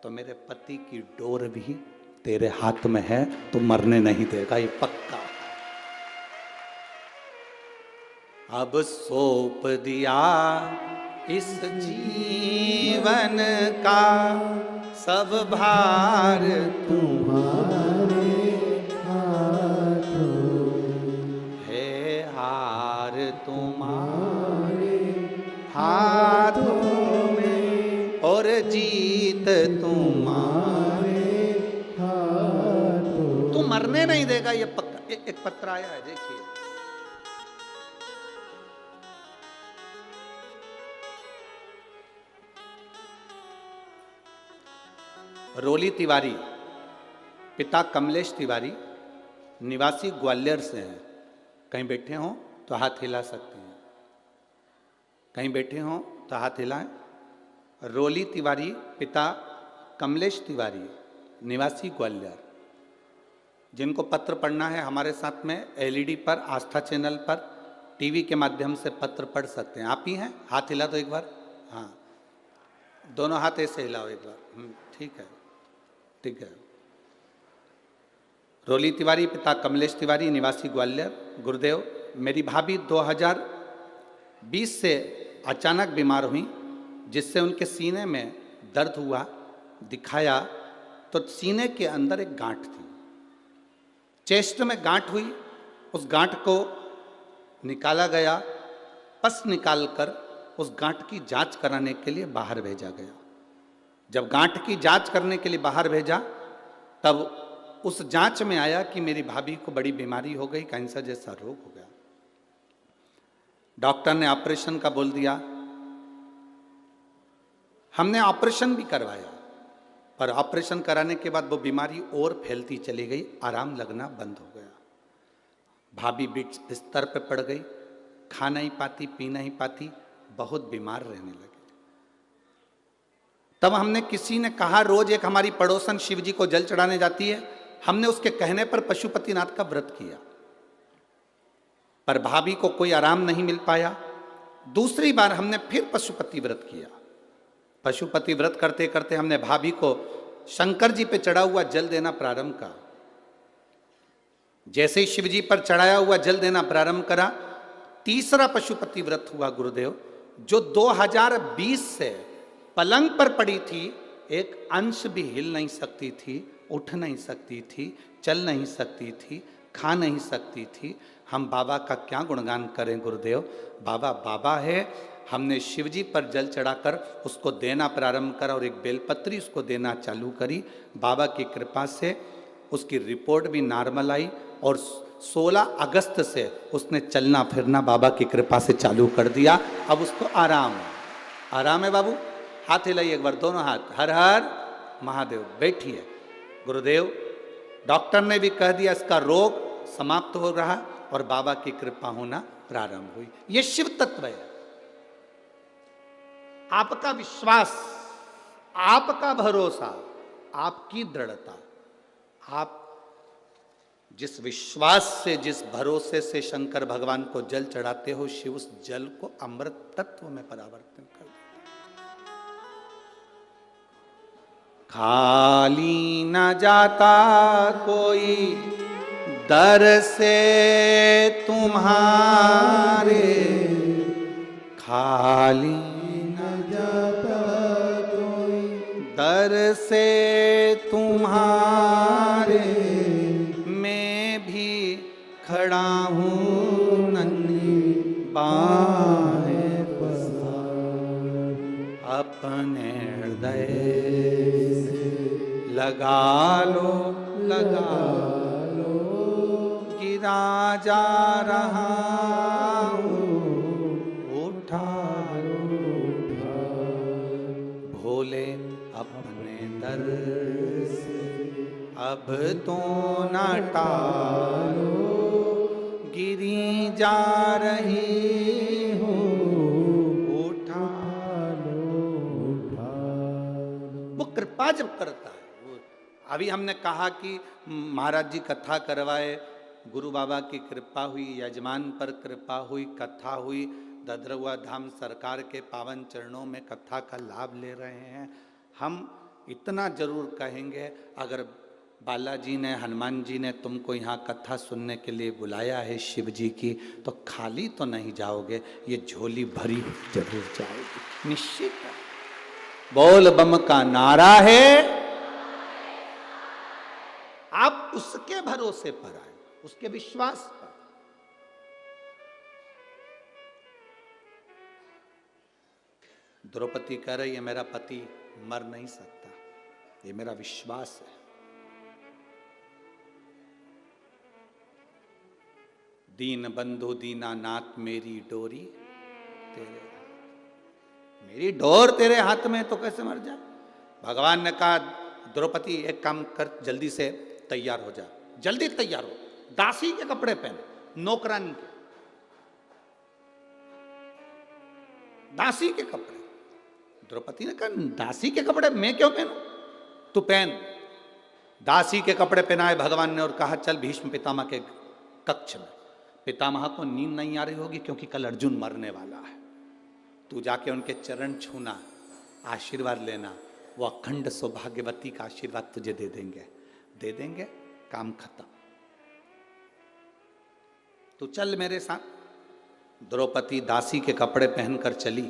तो मेरे पति की डोर भी तेरे हाथ में है, तो मरने नहीं देगा, ये पक्का। अब सौंप दिया इस जीवन का सब भार तुम्हारे हाथों है, हार तुम्हारे हाथों में और जीत तुम्हारे। हाथों। तू मरने नहीं देगा, ये पक्का। एक पत्र आया है, देखिए। रोली तिवारी, पिता कमलेश तिवारी, निवासी ग्वालियर से हैं। कहीं बैठे हों तो हाथ हिला सकते हैं, कहीं बैठे हों तो हाथ हिलाएं। रोली तिवारी, पिता कमलेश तिवारी, निवासी ग्वालियर। जिनको पत्र पढ़ना है हमारे साथ में एलईडी पर, आस्था चैनल पर, टीवी के माध्यम से पत्र पढ़ सकते हैं। आप ही हैं? हाथ हिला दो एक बार। हाँ, दोनों हाथ ऐसे हिलाओ एक बार। ठीक है, ठीक है। रोली तिवारी, पिता कमलेश तिवारी, निवासी ग्वालियर। गुरुदेव, मेरी भाभी 2020 से अचानक बीमार हुई, जिससे उनके सीने में दर्द हुआ। दिखाया तो सीने के अंदर एक गांठ थी, चेस्ट में गांठ हुई। उस गांठ को निकाला गया, पस निकालकर उस गांठ की जांच कराने के लिए बाहर भेजा गया। जब गांठ की जांच करने के लिए बाहर भेजा, तब उस जांच में आया कि मेरी भाभी को बड़ी बीमारी हो गई, कैंसर जैसा रोग हो गया। डॉक्टर ने ऑपरेशन का बोल दिया। हमने ऑपरेशन भी करवाया, पर ऑपरेशन कराने के बाद वो बीमारी और फैलती चली गई, आराम लगना बंद हो गया। भाभी बिस्तर पे पड़ गई, खा नहीं पाती, पी नहीं पाती, बहुत बीमार रहने लगी। तब हमने, किसी ने कहा, रोज एक हमारी पड़ोसन शिव जी को जल चढ़ाने जाती है, हमने उसके कहने पर पशुपतिनाथ का व्रत किया, पर भाभी को कोई आराम नहीं मिल पाया। दूसरी बार हमने फिर पशुपति व्रत किया। पशुपति व्रत करते करते हमने भाभी को शंकर जी पे चढ़ा हुआ जल देना प्रारंभ करा। जैसे ही शिव जी पर चढ़ाया हुआ जल देना प्रारंभ करा, तीसरा पशुपति व्रत हुआ गुरुदेव, जो 2020 से पलंग पर पड़ी थी, एक अंश भी हिल नहीं सकती थी, उठ नहीं सकती थी, चल नहीं सकती थी, खा नहीं सकती थी। हम बाबा का क्या गुणगान करें गुरुदेव। बाबा बाबा है। हमने शिवजी पर जल चढ़ाकर उसको देना प्रारंभ करा और एक बेलपत्री उसको देना चालू करी। बाबा की कृपा से उसकी रिपोर्ट भी नॉर्मल आई और 16 अगस्त से उसने चलना फिरना बाबा की कृपा से चालू कर दिया। अब उसको आराम है। आराम है बाबू? हाथ हिलाइए एक बार, दोनों हाथ। हर हर महादेव। बैठिए। गुरुदेव, डॉक्टर ने भी कह दिया इसका रोग समाप्त हो रहा और बाबा की कृपा होना प्रारंभ हुई। ये शिव तत्व है। आपका विश्वास, आपका भरोसा, आपकी दृढ़ता, आप जिस विश्वास से, जिस भरोसे से शंकर भगवान को जल चढ़ाते हो, शिव उस जल को अमृत तत्व में परिवर्तन कर देता। खाली न जाता कोई दर से तुम्हारे, खाली न जाता कोई दर से तुम्हारे, मैं भी खड़ा हूँ नंगी बाहें पसार, अपने हृदय से लगा लो, लगा लो, गिरा जा रहा हूँ, उठा लो, भोले अपने दर से अब तो न टालो, गिरी जा रही हूँ, उठा लो, उठा लो। वो कृपा जब करता है। अभी हमने कहा कि महाराज जी कथा करवाए, गुरु बाबा की कृपा हुई, यजमान पर कृपा हुई, कथा हुई, ददरुआ धाम सरकार के पावन चरणों में कथा का लाभ ले रहे हैं। हम इतना जरूर कहेंगे, अगर बालाजी ने, हनुमान जी ने तुमको यहाँ कथा सुनने के लिए बुलाया है शिव जी की, तो खाली तो नहीं जाओगे, ये झोली भरी जरूर जाओगे। निश्चित है। बोल बम का नारा है, आप उसके भरोसे पर आए, उसके विश्वास पर। द्रौपदी कह रही है मेरा पति मर नहीं सकता, ये मेरा विश्वास है। दीन बंधु दीनानाथ मेरी डोरी तेरे, मेरी डोर तेरे हाथ में, तो कैसे मर जाए। भगवान ने कहा द्रौपदी एक काम कर, जल्दी से तैयार हो जा, जल्दी तैयार हो, दासी के कपड़े पहन, नौकरानी के, दासी के कपड़े। द्रौपदी ने कहा दासी के कपड़े मैं क्यों पहनूं, तू पहन। दासी के कपड़े पहनाए भगवान ने और कहा चल भीष्म पितामह के कक्ष में। पितामह को नींद नहीं आ रही होगी क्योंकि कल अर्जुन मरने वाला है, तू जाके उनके चरण छूना, आशीर्वाद लेना, वो अखंड सौभाग्यवती का आशीर्वाद तुझे दे देंगे, काम खत्म, तू चल मेरे साथ। द्रौपदी दासी के कपड़े पहनकर चली,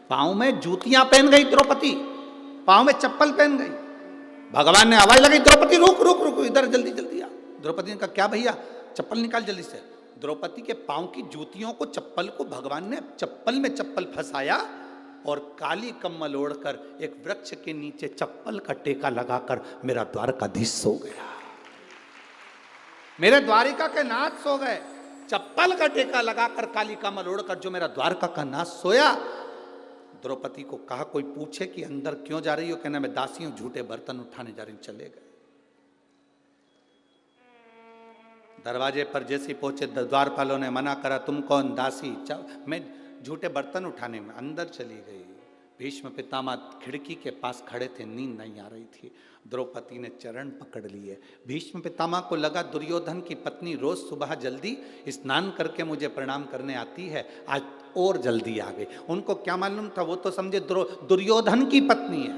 पांव में जूतियां पहन गई द्रौपदी, पांव में चप्पल पहन गई। भगवान ने आवाज लगाई द्रौपदी रुक रुक रुक, इधर जल्दी जल्दी आ। द्रौपदी ने कहा क्या भैया, चप्पल निकाल जल्दी से। द्रौपदी के पांव की जूतियों को, चप्पल को भगवान ने चप्पल में चप्पल फंसाया और काली कम्बल ओढ़कर एक वृक्ष के नीचे चप्पल का टेका लगाकर मेरा द्वारकाधीश सो गया, मेरे द्वारिका के नाथ सो गए। चप्पल का टेका लगाकर काली कम्बल ओढ़कर जो मेरा द्वारका का नाथ सोया। द्रौपदी को कहा कोई पूछे कि अंदर क्यों जा रही हो, कहना मैं दासी हूं, झूठे बर्तन उठाने जा रही हूं। चले गए। दरवाजे पर जैसे पहुंचे द्वारपालों ने मना करा, तुम कौन, दासी, मैं झूठे बर्तन उठाने में। अंदर चली गई। भीष्म पितामह खिड़की के पास खड़े थे, नींद नहीं आ रही थी। द्रौपदी ने चरण पकड़ लिए। भीष्म पितामह को लगा दुर्योधन की पत्नी रोज सुबह जल्दी स्नान करके मुझे प्रणाम करने आती है, आज और जल्दी आ गई। उनको क्या मालूम था, वो तो समझे दुर्योधन की पत्नी है,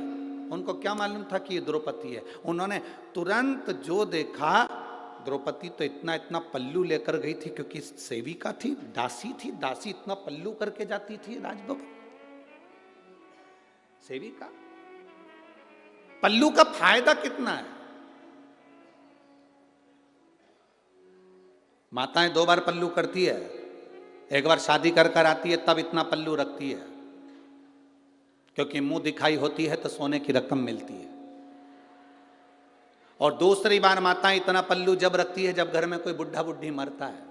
उनको क्या मालूम था कि ये द्रौपदी है। उन्होंने तुरंत जो देखा, द्रौपदी तो इतना इतना पल्लू लेकर गई थी, क्योंकि सेविका थी, दासी थी, दासी इतना पल्लू करके जाती थी राजभवन। सेविका, पल्लू का फायदा कितना है। माताएं 2 बार पल्लू करती है, एक बार शादी कर कर आती है तब इतना पल्लू रखती है, क्योंकि मुंह दिखाई होती है तो सोने की रकम मिलती है। और दूसरी बार माताएं इतना पल्लू जब रखती है जब घर में कोई बुढ़ा बुढ़ी मरता है,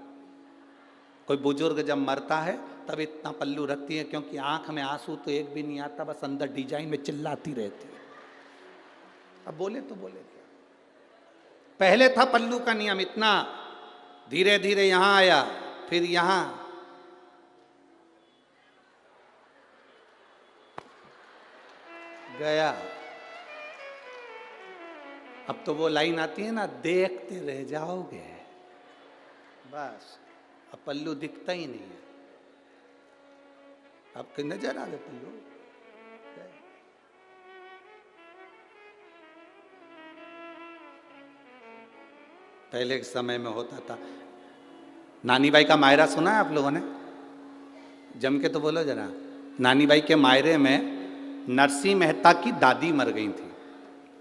कोई बुजुर्ग जब मरता है तब इतना पल्लू रखती है, क्योंकि आंख में आंसू तो एक भी नहीं आता, बस अंदर डिजाइन में चिल्लाती रहती है। अब बोले तो बोले क्या, पहले था पल्लू का नियम इतना, धीरे धीरे यहां आया, फिर यहां, गया। अब तो वो लाइन आती है ना, देखते रह जाओगे, बस अब पल्लू दिखता ही नहीं है। आपके नजर आ रहे पल्लू, पहले के समय में होता था। नानी बाई का मायरा सुना है आप लोगों ने, जम के तो बोलो जरा। नानी बाई के मायरे में नरसिंह मेहता की दादी मर गई थी,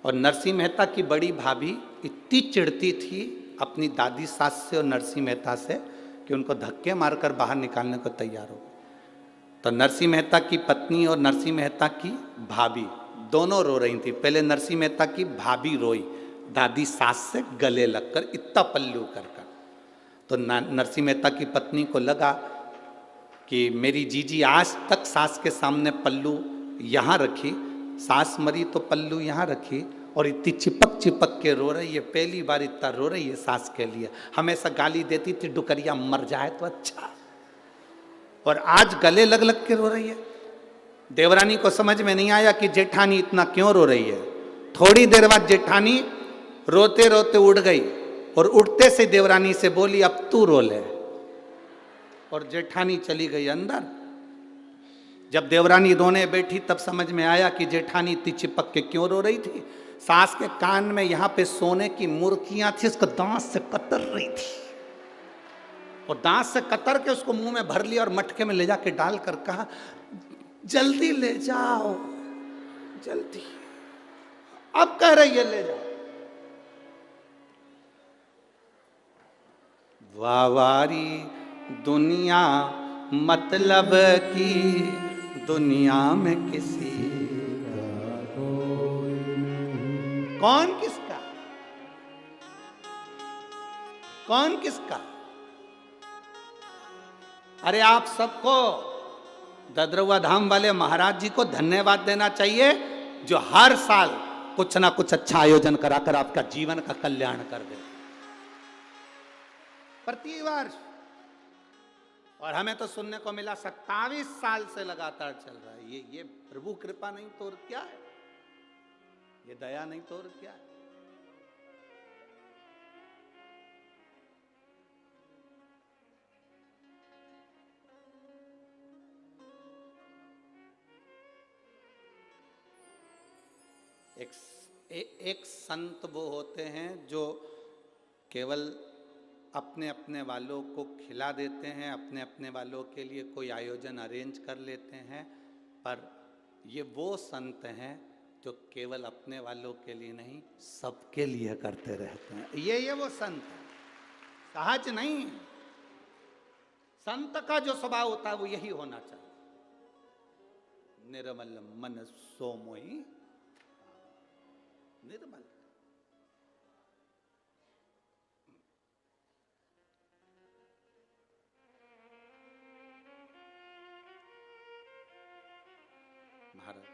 और नरसिंह मेहता की बड़ी भाभी इतनी चिढ़ती थी अपनी दादी सास से और नरसिंह मेहता से कि उनको धक्के मारकर बाहर निकालने को तैयार हो। तो नरसिंह मेहता की पत्नी और नरसिंह मेहता की भाभी दोनों रो रही थी। पहले नरसिंह मेहता की भाभी रोई, दादी सास से गले लगकर, इतना पल्लू कर कर। तो नरसिंह मेहता की पत्नी को लगा कि मेरी जीजी आज तक सास के सामने पल्लू यहाँ रखी, सास मरी तो पल्लू यहाँ रखी, और इतनी चिपक चिपक के रो रही है, पहली बार इतना रो रही है सास के लिए। हमेशा गाली देती थी डुकरिया मर जाए तो अच्छा, और आज गले लग लग के रो रही है। देवरानी को समझ में नहीं आया कि जेठानी इतना क्यों रो रही है। थोड़ी देर बाद जेठानी रोते रोते उठ गई, और उठते से देवरानी से बोली अब तू रो ले, और जेठानी चली गई अंदर। जब देवरानी रोने बैठी तब समझ में आया कि जेठानी इतनी चिपक के क्यों रो रही थी। सास के कान में यहाँ पे सोने की मुर्कियां थी, उसको दांत से कतर रही थी, और दांत से कतर के उसको मुंह में भर लिया और मटके में ले जाके डाल कर कहा जल्दी ले जाओ, जल्दी। अब कह रही है ले जाओ। वावारी दुनिया मतलब की दुनिया में किसी कौन किसका, कौन किसका। अरे आप सबको ददरुआ धाम वाले महाराज जी को धन्यवाद देना चाहिए, जो हर साल कुछ ना कुछ अच्छा आयोजन कराकर आपका जीवन का कल्याण कर दे प्रतिवर्ष। और हमें तो सुनने को मिला 27 साल से लगातार चल रहा है। ये प्रभु कृपा नहीं तो और क्या है, ये दया नहीं तो और क्या है। एक संत वो होते हैं जो केवल अपने अपने वालों को खिला देते हैं, अपने अपने वालों के लिए कोई आयोजन अरेंज कर लेते हैं, पर ये वो संत हैं जो केवल अपने वालों के लिए नहीं सबके लिए करते रहते हैं। ये वो संत है, सहज नहीं। संत का जो स्वभाव होता है वो यही होना चाहिए। निर्मल मन सो मोहि, निर्मल। महाराज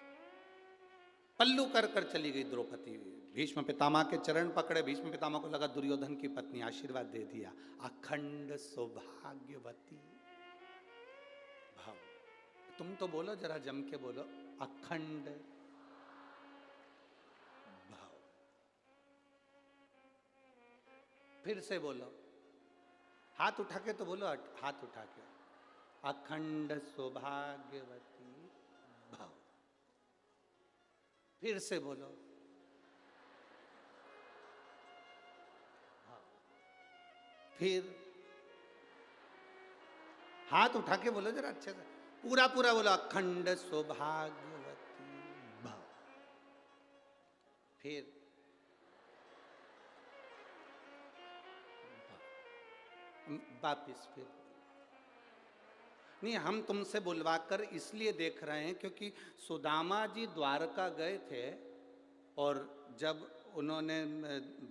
पल्लू कर कर चली गई द्रौपदी। भीष्म पितामह के चरण पकड़े। भीष्म पितामह को लगा दुर्योधन की पत्नी, आशीर्वाद दे दिया। अखंड सौभाग्यवती भाव। तुम तो बोलो, जरा जम के बोलो, अखंड भाव। फिर से बोलो, हाथ उठा के तो बोलो, हाथ उठा के। अखंड सौभाग्यवती भाव। फिर से बोलो, फिर हाथ उठा के बोलो जरा अच्छे से, पूरा पूरा बोलो, अखंड सौभाग्यवती भाव। फिर वापिस। फिर नहीं, हम तुमसे बुलवाकर इसलिए देख रहे हैं क्योंकि सुदामा जी द्वारका गए थे, और जब उन्होंने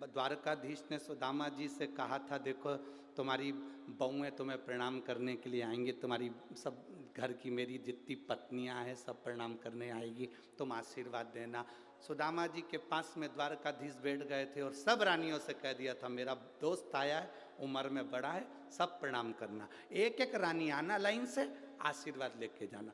द्वारकाधीश ने सुदामा जी से कहा था, देखो तुम्हारी बहुएं तुम्हें प्रणाम करने के लिए आएंगी, तुम्हारी सब घर की मेरी जितनी पत्नियां हैं सब प्रणाम करने आएगी, तुम आशीर्वाद देना। सुदामा जी के पास में द्वारकाधीश बैठ गए थे और सब रानियों से कह दिया था, मेरा दोस्त आया है, उम्र में बड़ा है, सब प्रणाम करना। एक एक रानी आना लाइन से, आशीर्वाद लेके जाना।